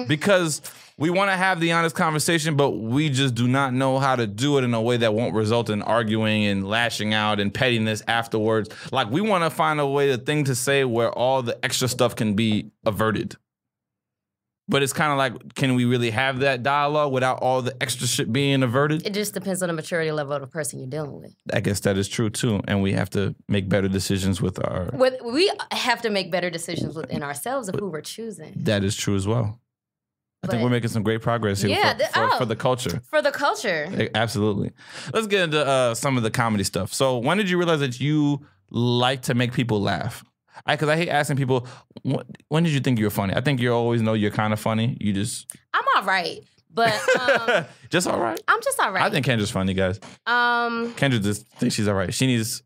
because we want to have the honest conversation, but we just do not know how to do it in a way that won't result in arguing and lashing out and pettiness afterwards. Like, we want to find a way, to say where all the extra stuff can be averted. But it's kind of like, can we really have that dialogue without all the extra shit being averted? It just depends on the maturity level of the person you're dealing with. I guess that is true, too. And we have to make better decisions with our... We have to make better decisions within ourselves of who we're choosing. That is true as well. I think we're making some great progress here for the culture. For the culture. Absolutely. Let's get into some of the comedy stuff. So when did you realize that you like to make people laugh? Because I hate asking people, when did you think you were funny? I think you always know you're kind of funny. I'm all right. But just all right? I'm just all right. I think Kendra's funny, guys. Kendra just thinks she's all right.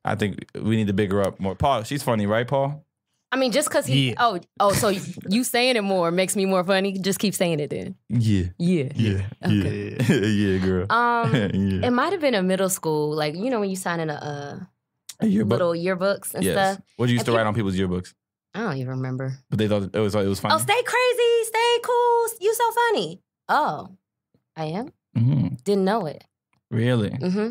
I think we need to big her up more. Paul, she's funny, right, Paul? I mean, just because he... Yeah. Oh, so you saying it more makes me more funny? Just keep saying it then. Yeah. Okay. Yeah, girl. It might have been a middle school, like, when you sign in a yearbook? Little yearbooks and stuff. What did you used to write on people's yearbooks? I don't even remember. But they thought it was funny? Oh, stay crazy, stay cool, you so funny. Oh, I am? Mm-hmm. Didn't know it. Really? Mm-hmm.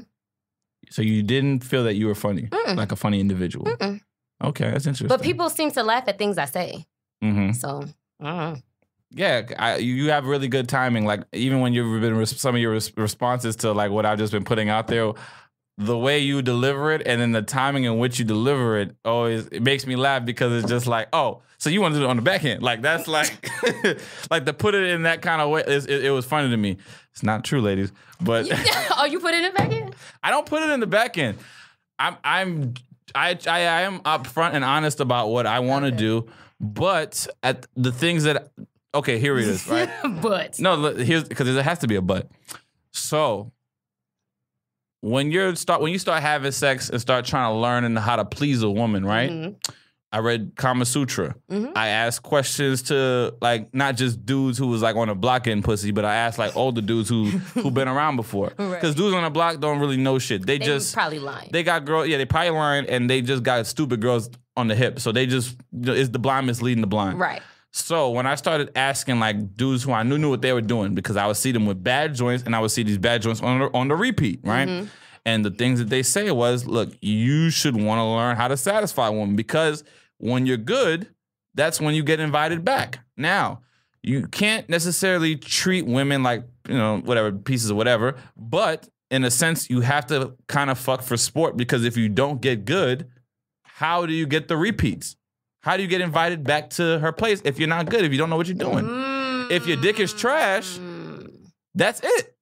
So you didn't feel that you were funny? Like a funny individual? Mm-mm. Okay, that's interesting. But people seem to laugh at things I say. Mm-hmm. So, I don't know. Yeah, you have really good timing. Like, even when you've been some of your responses to like what I've just been putting out there, the way you deliver it and then the timing in which you deliver it it makes me laugh because it's just like, oh, so you want to do it on the back end. Like, that's like, like to put it in that kind of way, it was funny to me. It's not true, ladies, but. Oh, you put it in the back end? I don't put it in the back end. I am upfront and honest about what I want to do, but at the things that, okay, here it is, right? But. No, here's, because there has to be a but. So, when you start having sex and start trying to learn how to please a woman, right? Mm-hmm. I read Kama Sutra. Mm-hmm. I asked questions to like not just dudes who was like on the block getting pussy, but I asked like older dudes who've been around before. Because dudes on the block don't really know shit. They just probably lying. They got girls, they probably lying, and they just got stupid girls on the hip. So they just it's the blind misleading the blind. Right. So when I started asking like dudes who I knew what they were doing, because I would see them with bad joints and I would see these bad joints on the repeat, right? Mm-hmm. And the things that they say was, look, you should want to learn how to satisfy a woman because when you're good, that's when you get invited back. Now, you can't necessarily treat women like, whatever, pieces of whatever, but in a sense, you have to kind of fuck for sport because if you don't get good, how do you get the repeats? How do you get invited back to her place if you're not good, if you don't know what you're doing? If your dick is trash, that's it.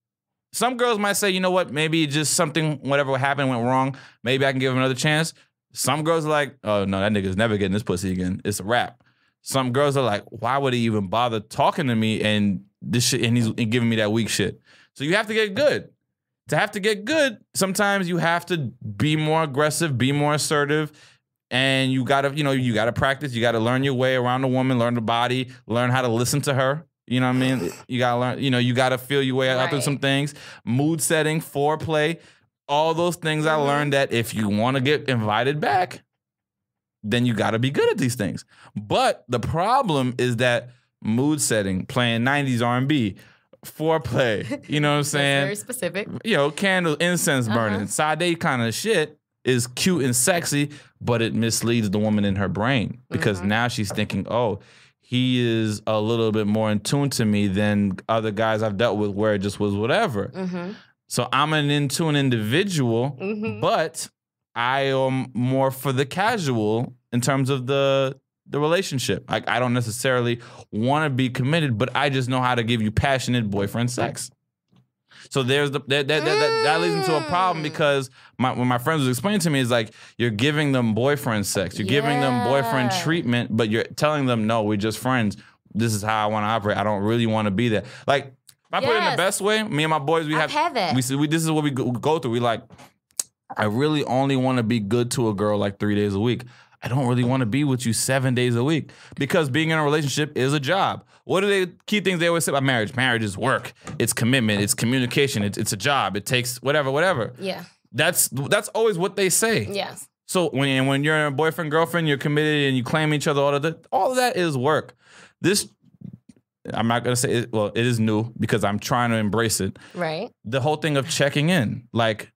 Some girls might say, you know what, maybe just something, whatever happened went wrong. Maybe I can give him another chance. Some girls are like, oh, no, that nigga's never getting this pussy again. It's a wrap. Some girls are like, why would he even bother talking to me and this shit, and he's giving me that weak shit? So you have to get good. To have to get good, sometimes you have to be more aggressive, be more assertive, and you gotta practice. You gotta learn your way around the woman, learn the body, learn how to listen to her. You know what I mean? You gotta learn, you gotta feel your way out through some things. Mood setting, foreplay, all those things I learned that if you want to get invited back, then you got to be good at these things. But the problem is that mood setting, playing 90s R&B, foreplay, you know what I'm saying? Very specific. You know, candle, incense burning, Sade kind of shit is cute and sexy, but it misleads the woman in her brain because now she's thinking, oh, he is a little bit more in tune to me than other guys I've dealt with where it just was whatever. So I'm an in tune individual, but I am more for the casual in terms of the relationship. Like I don't necessarily want to be committed, but I just know how to give you passionate boyfriend sex. So there's that leads into a problem because when my friends was explaining to me, is like you're giving them boyfriend sex, you're giving them boyfriend treatment, but you're telling them no, we're just friends. This is how I want to operate. I don't really want to be there. Like if I put it in the best way, me and my boys, we have that. This is what we go through. We like, I really only want to be good to a girl like 3 days a week. I don't really want to be with you 7 days a week because being in a relationship is a job. What are the key things they always say about marriage? Marriage is work. It's commitment. It's communication. It's a job. It takes whatever. Yeah. That's always what they say. Yes. So when you're a boyfriend, girlfriend, you're committed and you claim each other, all of that is work. This, I'm not going to say, it is new because I'm trying to embrace it. Right. The whole thing of checking in. Like,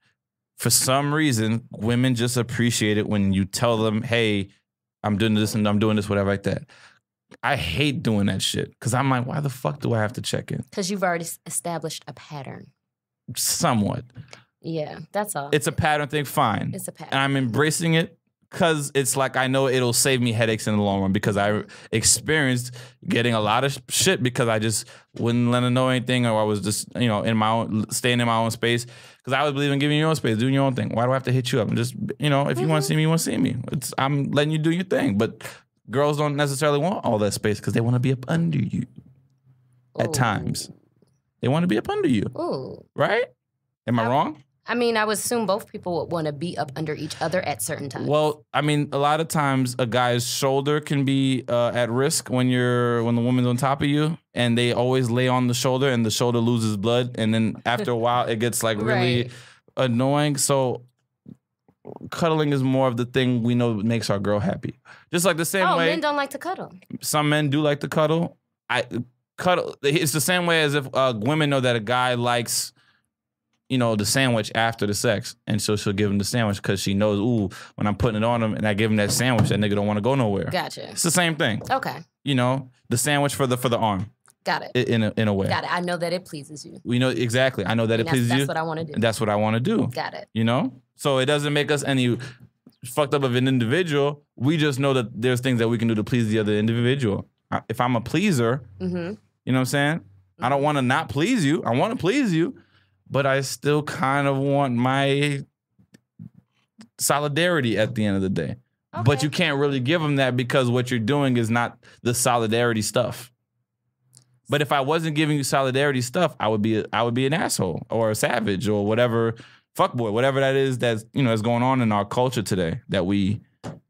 for some reason, women just appreciate it when you tell them, hey, I'm doing this and I'm doing this, whatever like that. I hate doing that shit because I'm like, why the fuck do I have to check in? Because you've already established a pattern. Somewhat. Yeah, that's all. It's a pattern thing, fine. It's a pattern. And I'm embracing it because it's like I know it'll save me headaches in the long run because I experienced getting a lot of shit because I just wouldn't let her know anything or I was just, staying in my own space. Because I always believe in giving you your own space, doing your own thing. Why do I have to hit you up? And just, if you want to see me, you want to see me. I'm letting you do your thing. But girls don't necessarily want all that space because they want to be up under you at times. They want to be up under you. Ooh. Right? Am I wrong? I mean, I would assume both people would want to be up under each other at certain times. Well, I mean, a lot of times a guy's shoulder can be at risk when the woman's on top of you, and they always lay on the shoulder, and the shoulder loses blood, and then after a while, it gets like really annoying. So, cuddling is more of the thing we know makes our girl happy. Just like the same way. Men don't like to cuddle. Some men do like to cuddle. Cuddle. It's the same way as if women know that a guy likes, the sandwich after the sex. And so she'll give him the sandwich because she knows, ooh, when I'm putting it on him and I give him that sandwich, that nigga don't want to go nowhere. Gotcha. It's the same thing. Okay. The sandwich for the arm. Got it. In a way. Got it. I know that it pleases you. We know exactly. I know that it pleases you. That's what I want to do. And that's what I want to do. Got it. So it doesn't make us any fucked up of an individual. We just know that there's things that we can do to please the other individual. If I'm a pleaser, you know what I'm saying? I don't want to not please you. I want to please you. But I still kind of want my solidarity at the end of the day. Okay. But you can't really give them that because what you're doing is not the solidarity stuff. But if I wasn't giving you solidarity stuff, I would be an asshole or a savage or whatever, fuckboy, whatever that is that's is going on in our culture today that we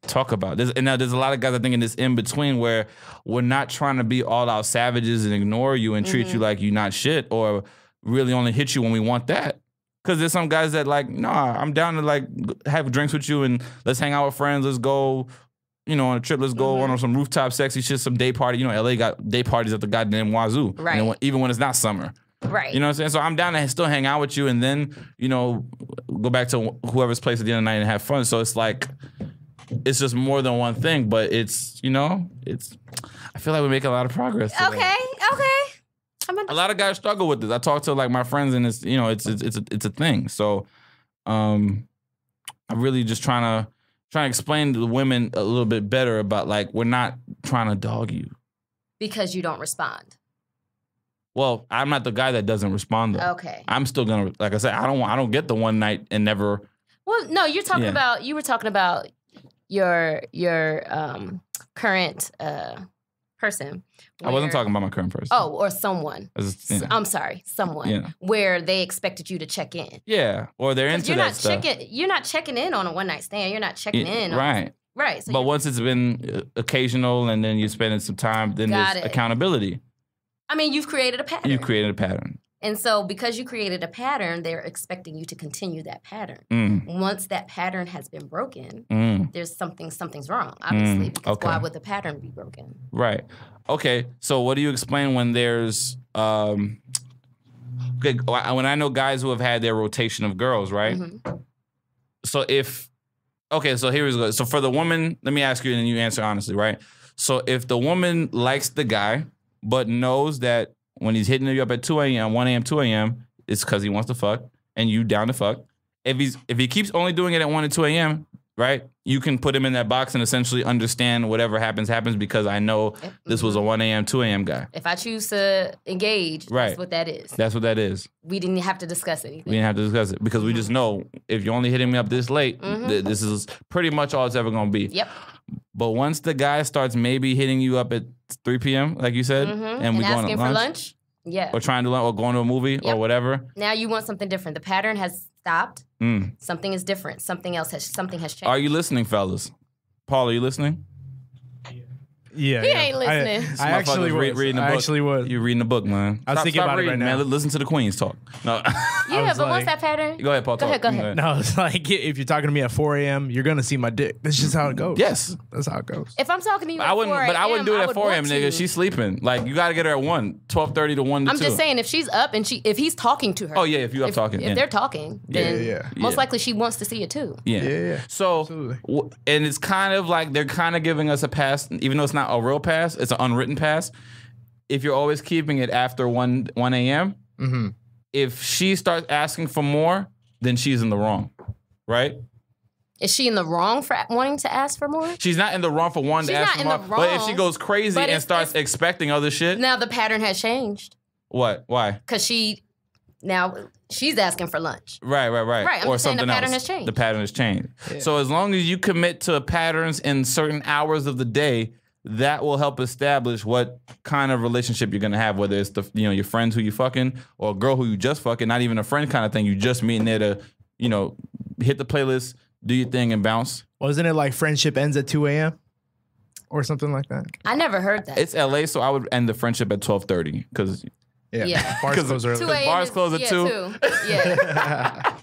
talk about. There's a lot of guys I think in this in between where we're not trying to be all out savages and ignore you and treat you like you're not shit or really only hit you when we want that. Because there's some guys that like, nah, I'm down to like have drinks with you and let's hang out with friends. Let's go, on a trip. Let's go on some rooftop sexy shit, some day party. LA got day parties at the goddamn wazoo. Right. Even when it's not summer. Right. You know what I'm saying? So I'm down to still hang out with you and then, go back to whoever's place at the end of the night and have fun. So it's like, it's just more than one thing, but it's, I feel like we're making a lot of progress today. Okay. A lot of guys struggle with this. I talk to like my friends, and it's it's a thing. So, I'm really just trying to explain to the women a little bit better about like we're not trying to dog you because you don't respond. Well, I'm not the guy that doesn't respond though. Okay. I'm still gonna, like I said, I don't get the one night and never. Well, no, you're talking about you were talking about your current person. I wasn't talking about my current person. Oh, or someone. I'm sorry, someone. Yeah. Where they expected you to check in. Yeah, or they're into that stuff. You're not checking in on a one night stand. You're not checking in. Right. Right. So but once it's been occasional and then you're spending some time, then there's accountability. I mean, you've created a pattern. You created a pattern. And so because you created a pattern, they're expecting you to continue that pattern. Once that pattern has been broken, there's something's wrong, obviously, because why would the pattern be broken? Right. Okay. So what do you explain when there's when I know guys who have had their rotation of girls, right? So so here we go. So for the woman, let me ask you and you answer honestly, right? So if the woman likes the guy, but knows that when he's hitting you up at 2 a.m., 1 a.m., 2 a.m., it's because he wants to fuck and you down to fuck. If he keeps only doing it at 1 and 2 a.m., right, you can put him in that box and essentially understand whatever happens because I know this was a 1 a.m., 2 a.m. guy. If I choose to engage, that's what that is. That's what that is. We didn't have to discuss anything. We didn't have to discuss it because we just know if you're only hitting me up this late, this is pretty much all it's ever going to be. Yep. But once the guy starts maybe hitting you up at 3 p.m., like you said, and we going asking to for lunch, or trying to lunch, or going to a movie or whatever. Now you want something different. The pattern has stopped. Something is different. Something has changed. Are you listening, fellas? Paul, are you listening? Yeah, he ain't listening. I actually was. Reading the book. I actually was. You're reading the book, man. I was thinking about reading, it right now. man. Listen to the queens talk. No. Yeah, but once that pattern. Go ahead, Paul. Go ahead. No, it's like if you're talking to me at 4 a.m., you're gonna see my dick. That's just how it goes. Yes, that's how it goes. If I'm talking to you, I wouldn't do it at 4 a.m. nigga. To. She's sleeping. Like you got to get her at 12:30 to 1 to 2. I'm just saying if she's up and if he's talking to her. Oh yeah, if you're up talking. If they're talking, then most likely she wants to see it too. Yeah. So, and it's kind of like they're kind of giving us a pass, even though it's not a real pass. It's an unwritten pass. If you're always keeping it after 1 a.m., if she starts asking for more, then she's in the wrong, right? Is she in the wrong for wanting to ask for more? She's not in the wrong for wanting to ask for more. But if she goes crazy and starts expecting other shit. Now the pattern has changed. What? Why? Because now she's asking for lunch. Right. I'm or just saying something the pattern else. has changed. The pattern has changed. Yeah. So as long as you commit to patterns in certain hours of the day, that will help establish what kind of relationship you're gonna have, whether it's your friends who you fucking or a girl who you just fucking, not even a friend kind of thing. You just meeting there to, hit the playlist, do your thing, and bounce. Wasn't it like friendship ends at 2 a.m. or something like that? I never heard that. It's LA, so I would end the friendship at 12:30 because bars close early. Bars close at 2. Yeah.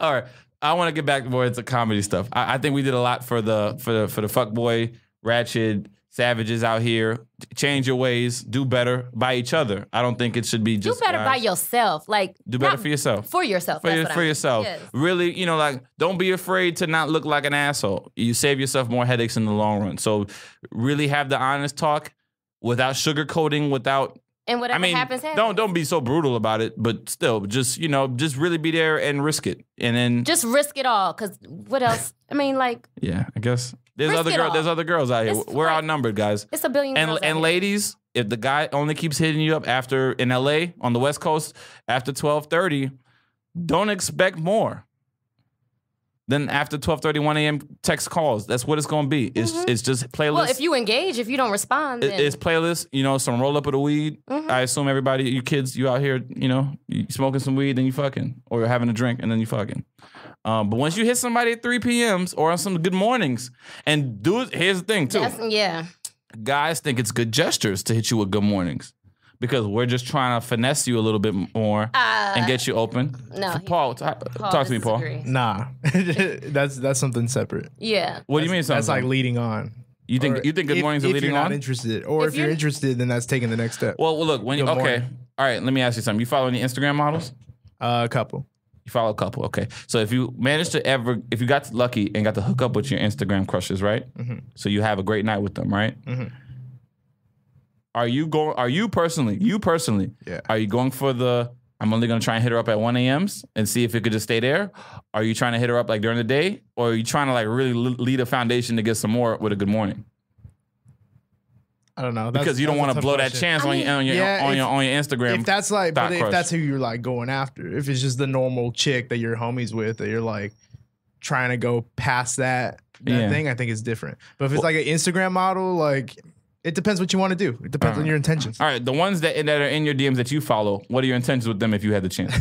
All right, I want to get back more into comedy stuff. I think we did a lot for the fuckboy, ratchet savages out here. Change your ways, do better by each other. I don't think it should be just do better guys. by yourself. Like do better for yourself. For yourself. For yourself. Yes. Really, don't be afraid to not look like an asshole. You save yourself more headaches in the long run. So really have the honest talk without sugarcoating, without. And whatever happens, happens. Don't be so brutal about it, but still, just really be there and risk it, and then just risk it all. Because what else? I mean, like I guess there's other girls out here. We're outnumbered, guys. It's a billion. And ladies, if the guy only keeps hitting you up in LA on the West Coast after 12:30, don't expect more. Then after 12:30, 1 a.m. text calls. That's what it's going to be. It's just playlist. Well, if you engage, if you don't respond, then it's playlist. Some roll up of the weed. I assume everybody, you kids, you out here, you smoking some weed, then you fucking, or you're having a drink and then you fucking. But once you hit somebody at 3 p.m.s or on some good mornings, and here's the thing too. Guys think it's good gestures to hit you with good mornings. Because we're just trying to finesse you a little bit more and get you open. No, Paul, talk to me, Paul. Nah, that's something separate. Yeah. What do you mean something? That's like leading on. You think good mornings are leading on? If you're not interested, or if you're interested, then that's taking the next step. Well, look, all right. Let me ask you something. You follow any Instagram models? A couple. You follow a couple, okay. So if you managed to if you got lucky and got to hook up with your Instagram crushes, right? So you have a great night with them, right? Are you personally, are you going for I'm only going to try and hit her up at 1 a.m.s and see if it could just stay there? Are you trying to hit her up like during the day? Or are you trying to like really lead a foundation to get some more with a good morning? I don't know. Because you don't want to blow that chance on your Instagram. If that's like, but if that's who you're like going after, if it's just the normal chick that you're homies with, that you're like trying to go past that thing, I think it's different. But if it's like an Instagram model, like it depends what you want to do. It depends on your intentions. All right, the ones that are in your DMs that you follow, what are your intentions with them if you had the chance?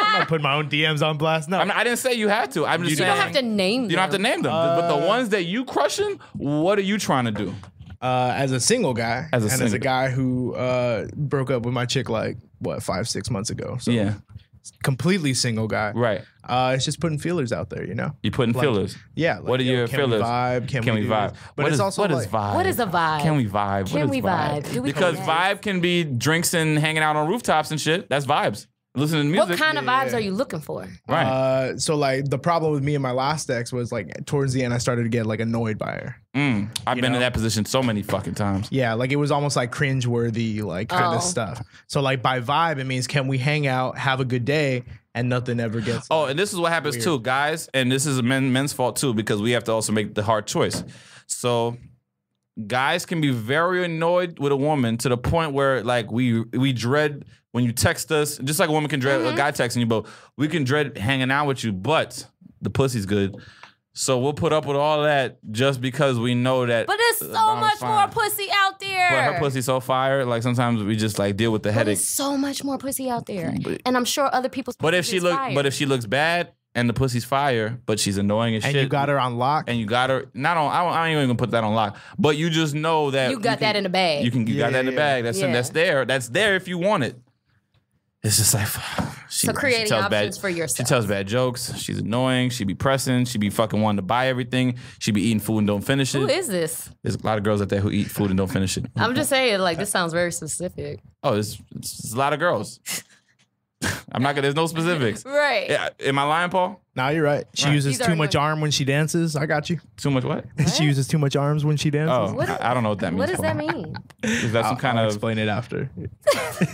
I'm not putting my own DMs on blast. No, I didn't say you had to. I'm just saying you don't have to name them. You don't have to name them. But the ones that you crushing, what are you trying to do? As a single guy, as a guy who broke up with my chick like 5-6 months ago. So yeah, completely single guy. right. It's just putting feelers out there, you know. You putting feelers. Yeah. Like, what are your feelers? Can we vibe? But it's also what like, is vibe? What is a vibe? Can we vibe? Can we vibe? Because vibe can be drinks and hanging out on rooftops and shit. That's vibes. Listening to music. What kind of vibes are you looking for? Right. So like the problem with me and my last ex was like towards the end I started to get like annoyed by her. I've been in that position so many fucking times. Yeah, like it was almost like cringeworthy, like kind of stuff. So like by vibe, it means can we hang out, have a good day, and nothing ever gets. Oh, and this is what happens too, guys. And this is men's fault too because we have to also make the hard choice. So guys can be very annoyed with a woman to the point where like we dread when you text us, just like a woman can dread a guy texting you, but we can dread hanging out with you, but the pussy's good. So we'll put up with all that just because we know that. But there's so much more pussy out there. But her pussy's so fire. Like sometimes we just like deal with the headache. There's so much more pussy out there, and I'm sure other people's. But if she looks bad and the pussy's fire, but she's annoying as shit, and you got her on lock, and you got her not on. I ain't even gonna put that on lock. But you just know that you got that in the bag. You got that in the bag. That's there. That's there if you want it. It's just like so creating options for yourself. She tells bad jokes. She's annoying. She be pressing. She be fucking wanting to buy everything. She be eating food and don't finish it. Who is this? There's a lot of girls out there who eat food and don't finish it. I'm just saying, like this sounds very specific. Oh, it's a lot of girls. I'm not gonna. There's no specifics. Right. Yeah. Am I lying, Paul? No, you're right. She uses too much arm when she dances. I got you. Too much what? She uses too much arms when she dances. Oh, I don't know what that means. What does that mean? Is that some kind I'll of explain it after.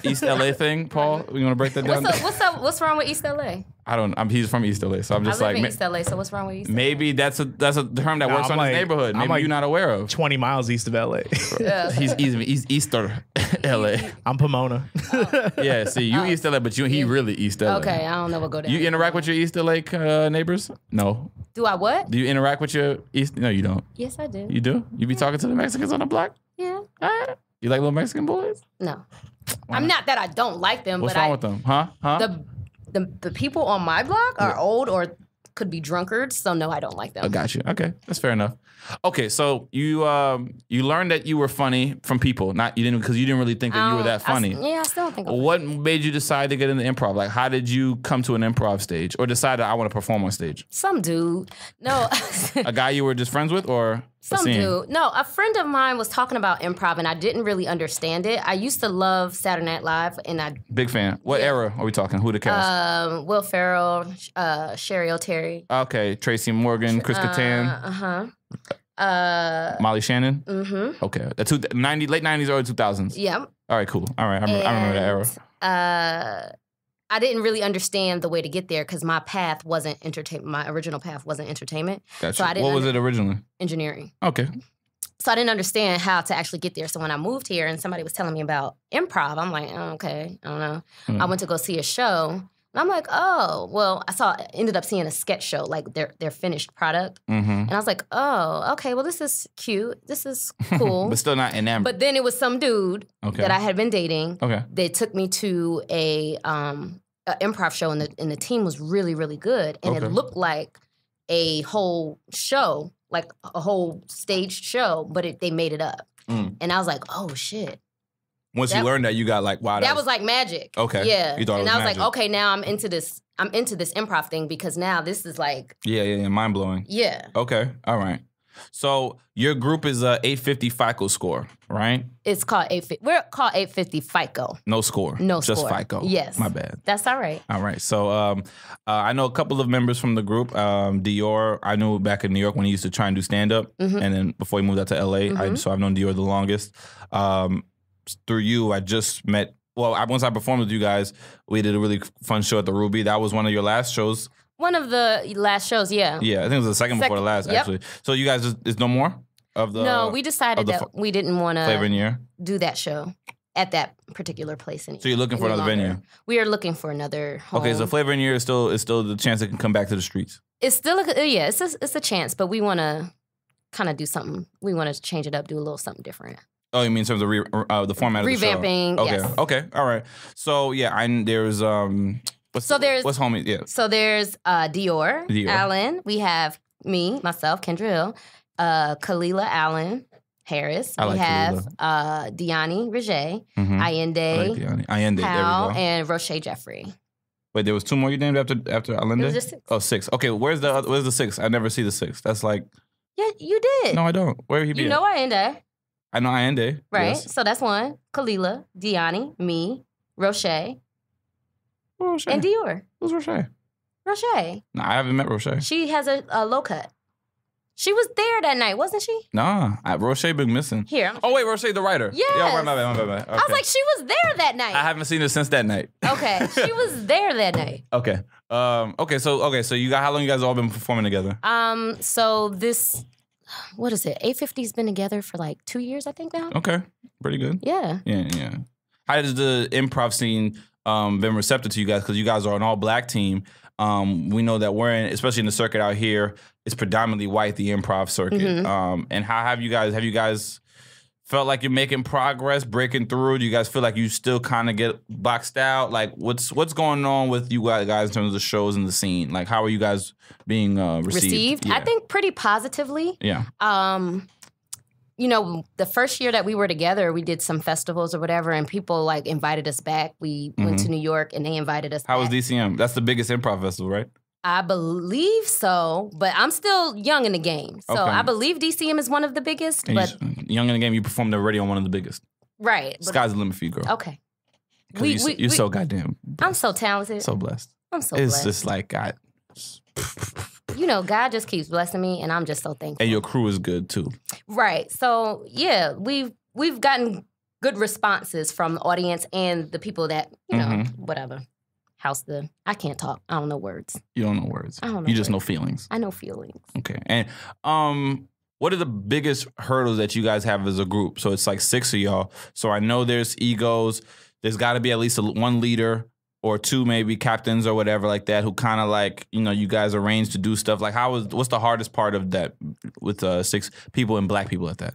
East LA thing, Paul? We want to break that down? What's up? What's wrong with East LA? I don't. He's from East LA, so I'm just I live like in East LA. So what's wrong with East LA? Maybe that's a term that works on his neighborhood. Maybe you're not aware of. 20 miles east of LA. He's Easter LA. I'm Pomona. Yeah, see, you East LA, but he really East LA. Okay, I don't know what go down. You interact with your East LA neighbors? No. Do I what? Do you interact with your East? No, you don't. Yes, I do. You do? You be talking to the Mexicans on the block? Yeah. You like little Mexican boys? No. I'm not that I don't like them. What's but wrong with them? Huh? The people on my block are old or could be drunkards, so no, I don't like them. I got you. Okay, that's fair enough. Okay, so you learned that you were funny from people, you didn't really think that you were that funny. I still don't think. What made you decide to get into improv? Like, how did you come to an improv stage, or decide that I want to perform on stage? Some dude, no, a guy you were just friends with, or some dude. No, a friend of mine was talking about improv, and I didn't really understand it. I used to love Saturday Night Live, and I big fan. What era are we talking? Who the cast? Will Ferrell, Sherry O'Terry. Okay, Tracy Morgan, Chris Kattan. Molly Shannon. Mm-hmm. Okay, late 90s, early 2000s. Yeah. All right, cool. All right, I remember that era. I didn't really understand the way to get there because my path wasn't entertainment. My original path wasn't entertainment. Gotcha. So I didn't. What was it originally? Engineering. Okay. So I didn't understand how to actually get there. So when I moved here and somebody was telling me about improv, I'm like, oh, okay, I don't know. I went to go see a show. And I'm like, oh, well, ended up seeing a sketch show, like their finished product. Mm-hmm. And I was like, oh, okay, well, this is cute. This is cool. But still not enamored. But then it was some dude that I had been dating. Okay. They took me to a improv show, and the team was really, really good. And it looked like a whole show, like a whole staged show, but they made it up. And I was like, oh, shit. Once you learned that, you got like, wow. That was like magic. Okay. Yeah. You thought and it was I was magic. like, okay, now I'm into this improv thing because now this is like. Yeah. Mind blowing. Yeah. Okay. All right. So your group is a 850 FICO score, right? It's called 850. We're called 850 FICO. No score. No just score. Just FICO. Yes. My bad. That's all right. All right. So I know a couple of members from the group. Dior, I knew back in New York when he used to try and do stand-up. And then before he moved out to LA, so I've known Dior the longest. Through you, I just met. Well, once I performed with you guys, we did a really fun show at the Ruby. That was one of your last shows. One of the last shows, yeah. Yeah, I think it was the second before the last, actually. So you guys, is no more of the. No, we decided that we didn't want to do that show at that particular place anymore. So you're looking for another venue. We are looking for another home. Okay, so Flavor in Year is still the chance it can come back to the streets. It's still it's a chance, but we want to kind of do something. We want to change it up, do a little something different. Oh, you mean in terms of the format of the show? Revamping, okay. yes. Okay, all right. So, yeah, there's... what's homie? Yeah. So there's Dior, Allen. We have myself, Kendra Hill, Kalila Allen, Harris. I We like have Deani Rege, Mm-hmm. I Allende, like Deani. Allende, there we Hal, go. and Roche Jeffrey. Wait, there was 2 more you named after Allende? It was just 6. Oh, 6. Okay, where's the 6? I never see the 6. That's like Yeah, you did. no, I don't. Where he be? You at? know Allende, I know Allende. right? Yes. So that's 1. Kalila, Deani, me, Roche, Roche. and Dior. Who's Roche? Roche. No, I haven't met Roche. She has a low cut. She was there that night, wasn't she? Nah, Roche been missing. Here. Oh wait, Roche the writer. Yes. Yeah, my bad. Okay. I was like, she was there that night. I haven't seen her since that night. Okay, she was there that night. Okay. So you got how long you guys all been performing together? So this, what is it? 850's been together for like 2 years, I think now. Okay, pretty good. Yeah. Yeah. How has the improv scene been receptive to you guys? Because you guys are an all-black team. We know that we're in, especially in the circuit out here, it's predominantly white, the improv circuit. Mm-hmm. And how have you guys felt like you're making progress, breaking through? Do you guys feel like you still kind of get boxed out? Like, what's going on with you guys in terms of the shows and the scene? Like, how are you guys being received? I think pretty positively. Yeah. The first year that we were together, we did some festivals or whatever, and people like invited us back. We went to New York, and they invited us How back. was DCM? That's the biggest improv festival, right? I believe so, but I'm still young in the game. So Okay. I believe DCM is one of the biggest, And but young in the game, you performed already on one of the biggest. right. But, Sky's the limit for you, girl. okay. 'Cause you're so goddamn I'm so talented. so blessed. I'm so It's blessed. just like God. God just keeps blessing me, and I'm just so thankful. And your crew is good too. Right. So yeah, we've gotten good responses from the audience and the people that whatever. I can't talk. I don't know words. You don't know words. I don't know You just words. know feelings. I know feelings. Okay. And what are the biggest hurdles that you guys have as a group? So it's like 6 of y'all. So I know there's egos. There's got to be at least one leader or 2 maybe captains or whatever like that who kind of like, you guys arrange to do stuff. Like what's the hardest part of that with 6 people and black people at that?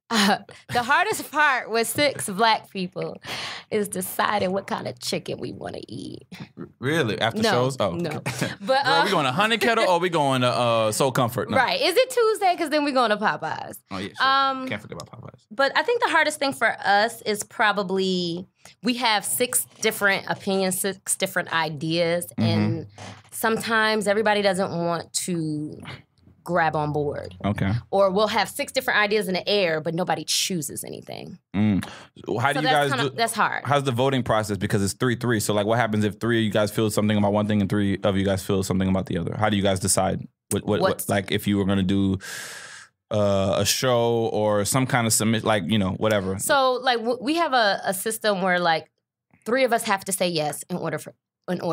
The hardest part with 6 black people is deciding what kind of chicken we want to eat. Really? After No, shows? Oh, no. okay. But Girl, we going to Honey Kettle or we going to Soul Comfort? No. right. Is it Tuesday? Because then we're going to Popeyes. Oh, yeah, sure. Can't forget about Popeyes. But I think the hardest thing for us is probably we have 6 different opinions, 6 different ideas, and sometimes everybody doesn't want to grab on board. Okay. Or we'll have 6 different ideas in the air, but nobody chooses anything. How do you guys do? That's hard. How's the voting process? Because it's 3-3. So like, what happens if 3 of you guys feel something about one thing and 3 of you guys feel something about the other? How do you guys decide? What like if you were going to do a show or some kind of submit, like whatever. So like we have a system where like 3 of us have to say yes in order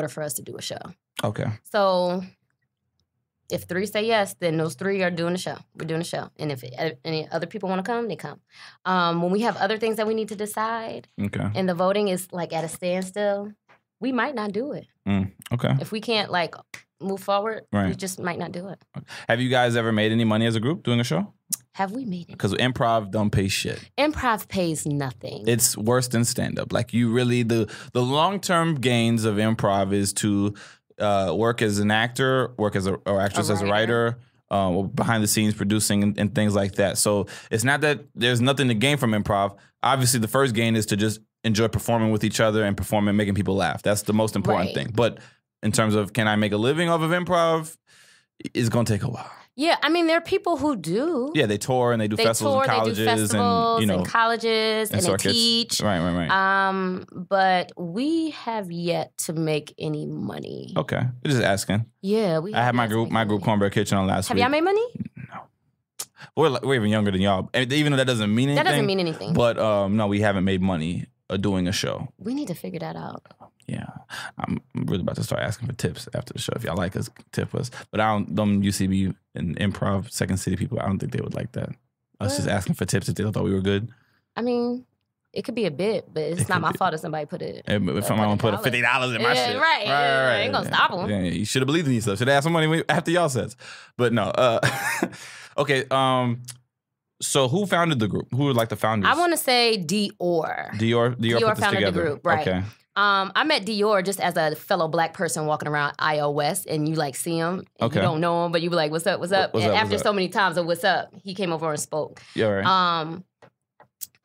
for us to do a show. Okay. So if 3 say yes, then those 3 are doing the show. We're doing the show. And if any other people want to come, they come. When we have other things that we need to decide, Okay. and the voting is like at a standstill, we might not do it. Okay. If we can't like move forward, we Right. just might not do it. Have you guys ever made any money as a group doing a show? Have we made it? Because improv don't pay shit. Improv pays nothing. It's worse than stand up. Like you really the long term gains of improv is to work as an actor, work as or actress as a writer, or behind the scenes producing and things like that. So it's not that there's nothing to gain from improv. Obviously, the first gain is to just enjoy performing with each other and performing, making people laugh. That's the most important Right. thing. But in terms of can I make a living off of improv, it's gonna take a while. Yeah, I mean, there are people who do. Yeah, they tour and they do festivals in colleges they do festivals and in colleges and they circuits. teach. Right. But we have yet to make any money. Okay, just asking. Yeah, we. I had my group Cornbread Kitchen on last Have week. y'all made money? We're even younger than y'all, and even though that doesn't mean anything. That doesn't mean anything. But no, we haven't made money doing a show. We need to figure that out. Yeah, I'm really about to start asking for tips after the show. If y'all like us, tip us. But I don't. Them UCB and improv Second City people, I don't think they would like that. Us just asking for tips if they thought we were good. I mean, it could be a bit, but it's not my fault if somebody put it. If I'm gonna put $50 in my shit, right. I ain't gonna stop them. Yeah, you should have believed in yourself. Should have had some money after y'all sets. But no. Okay. So who founded the group? Who were like the founders? I want to say Dior. Dior put this founded together. the group, right? Okay. I met Dior just as a fellow Black person walking around IO West, and you like see him, and you don't know him, but you be like, "What's up? What's up?" And after so many times of "What's up," he came over and spoke. Yeah, right.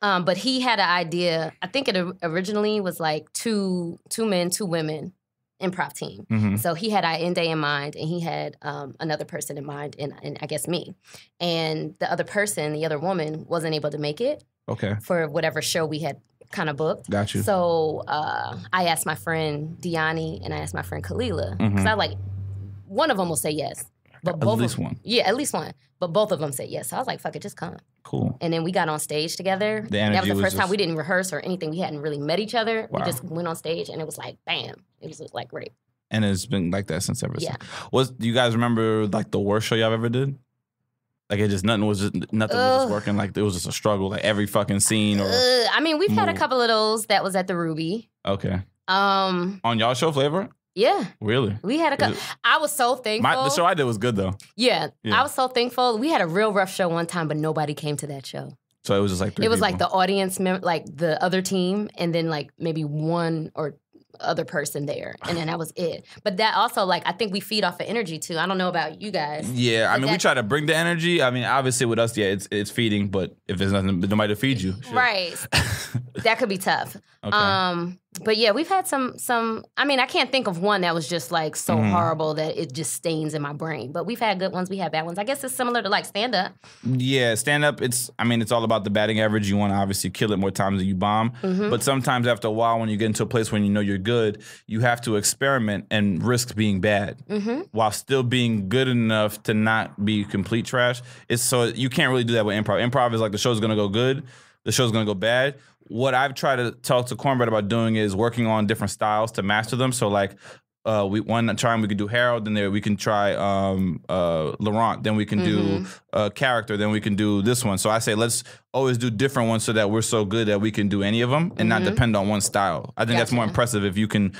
But he had an idea. I think it originally was like two men, 2 women improv team. Mm-hmm. So he had Inde in mind, and he had another person in mind, and I guess me. And the other person, the other woman, wasn't able to make it. Okay. For whatever show we had kind of booked. Got you. So I asked my friend Diani and I asked my friend Kalila, because I like, one of them will say yes. But both at least one. Yeah, at least one. But both of them said yes. So I was like, fuck it, just come. Cool. And then we got on stage together. The energy that was the first was time we didn't rehearse or anything. We hadn't really met each other. Wow. We just went on stage and it was like, bam. It was like great. And it's been like that since ever since. Yeah. Do you guys remember like the worst show y'all ever did? Like nothing was just working. Like it was just a struggle. Like every fucking scene. Or I mean, we've had a couple of those that was at the Ruby. Okay. On y'all show Flavor? Yeah. Really? We had a couple. I was so thankful. The show I did was good though. Yeah. I was so thankful. We had a real rough show one time, but nobody came to that show. So it was just like 3 It was people. like the audience, like the other team, and then like maybe one or other person there, and then that was it. But that also, like, I think we feed off of energy too. I don't know about you guys. Yeah, I mean, we try to bring the energy. I mean, obviously with us, yeah, it's feeding. But if there's nobody to feed you, shit. Right, that could be tough. Okay. But yeah, we've had some. I mean, I can't think of one that was just like so horrible that it just stains in my brain. But we've had good ones. We had bad ones. I guess it's similar to like stand up. Yeah, stand up. It's all about the batting average. You want to obviously kill it more times than you bomb. But sometimes after a while, when you get into a place when you know you're good, you have to experiment and risk being bad while still being good enough to not be complete trash. So you can't really do that with improv. Improv is like the show's gonna go good, the show's gonna go bad. What I've tried to talk to Cornbread about doing is working on different styles to master them. So like one time we could do Harold, then we can try Laurent, then we can do character, then we can do this one. So I say let's always do different ones so that we're so good that we can do any of them and not depend on one style. I think that's more impressive if you can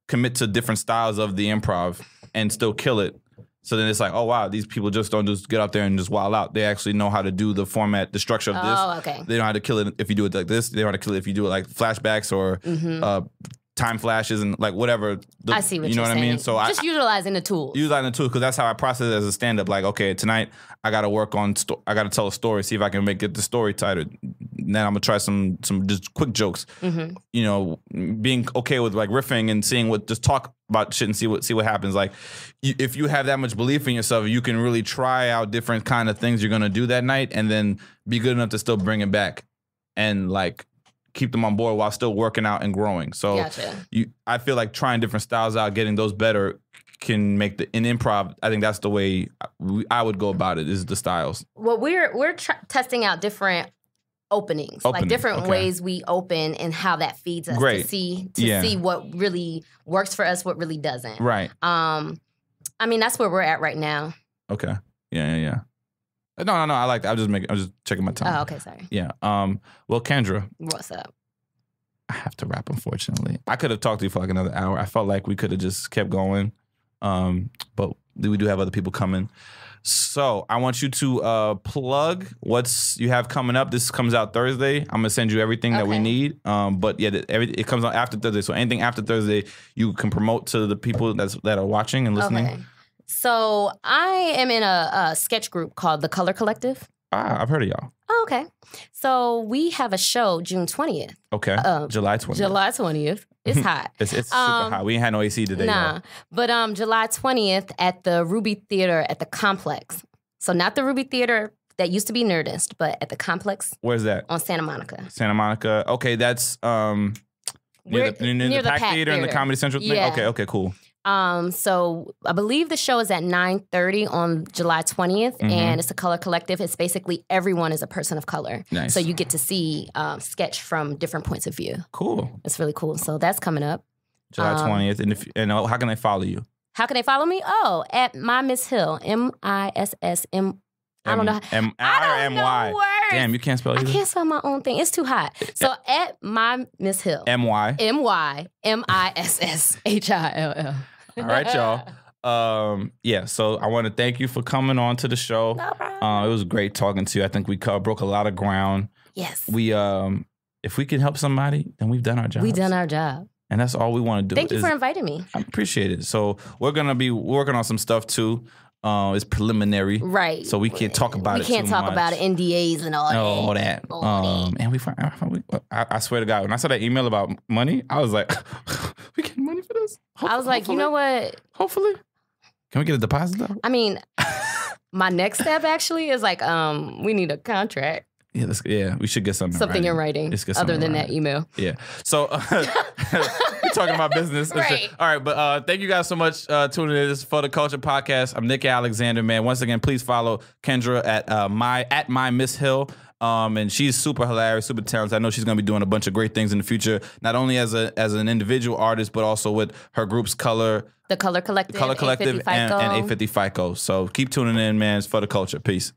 commit to different styles of the improv and still kill it. So then it's like, oh, wow, these people just don't just get out there and just wild out. They actually know how to do the format, the structure of this. Oh, okay. They know how to kill it if you do it like this. They know how to kill it if you do it like flashbacks or time flashes and like whatever. I see what you know you're what saying. I mean? So just utilizing the tools. Utilizing the tools, because that's how I process it as a stand-up. Like, okay, tonight I got to work on, I got to tell a story, see if I can get the story tighter. Then I'm going to try some just quick jokes. You know, being okay with like riffing and seeing just talk about shit and see what happens. Like, if you have that much belief in yourself, you can really try out different kind of things you're going to do that night and then be good enough to still bring it back and like keep them on board while still working out and growing. So Gotcha. I feel like trying different styles out, getting those better can make in improv. I think that's the way I would go about it, is the styles. Well, we're testing out different openings, like different ways we open and how that feeds us to see what really works for us, what really doesn't. Right. I mean, that's where we're at right now. Okay. Yeah. No. I like that. I'm just checking my time. Oh, okay. Sorry. Yeah. Well, Kendra. What's up? I have to wrap, unfortunately. I could have talked to you for like another hour. I felt like we could have just kept going. But we do have other people coming. So I want you to plug what's you have coming up. This comes out Thursday. I'm gonna send you everything that we need. But yeah, it comes out after Thursday. So anything after Thursday, you can promote to the people that are watching and listening. Okay. So I am in a sketch group called The Color Collective. I've heard of y'all. Oh, okay. So we have a show June 20th. Okay. July 20th. July 20th. It's hot. It's super hot. We ain't had no AC today. Nah. Y'all. But July 20th at the Ruby Theater at the Complex. So not the Ruby Theater that used to be Nerdist, but at the Complex. Where's that? On Santa Monica. Near the Pack Theater and the Comedy Central thing? Yeah. Okay, cool. So I believe the show is at 9:30 on July 20th, and it's a color collective. It's basically everyone is a person of color. Nice. So you get to see sketch from different points of view. Cool. It's really cool. So that's coming up. July 20th. And how can they follow you? How can they follow me? Oh, at My Miss Hill. MISSM. I don't know. M-I or M-Y? Words. Damn, you can't spell either? I can't spell my own thing. It's too hot. So at My Miss Hill. M-Y. MYMISSHILL. All right, y'all. Yeah, so I want to thank you for coming on to the show. No problem. It was great talking to you. I think we broke a lot of ground. Yes. We if we can help somebody, then we've done our job. We've done our job. And that's all we want to do. Thank you for inviting me. I appreciate it. So we're going to be working on some stuff too. It's preliminary. Right. So we can't talk about it We can't talk about it, NDAs and all that. And I swear to God, when I saw that email about money, I was like, we get money for this? I was like, you know what? Hopefully. Can we get a deposit though? I mean, my next step actually is like, we need a contract. Yeah, we should get something in writing other than that email. Yeah. So we're talking about business. Right. All right, but thank you guys so much tuning in. This is For the Culture Podcast. I'm Nick Alexander, man. Once again, please follow Kendra at my Miss Hill. And she's super hilarious, super talented. I know she's gonna be doing a bunch of great things in the future, not only as an individual artist, but also with her groups The Color Collective, and 850 FICO. So keep tuning in, man. It's For the Culture. Peace.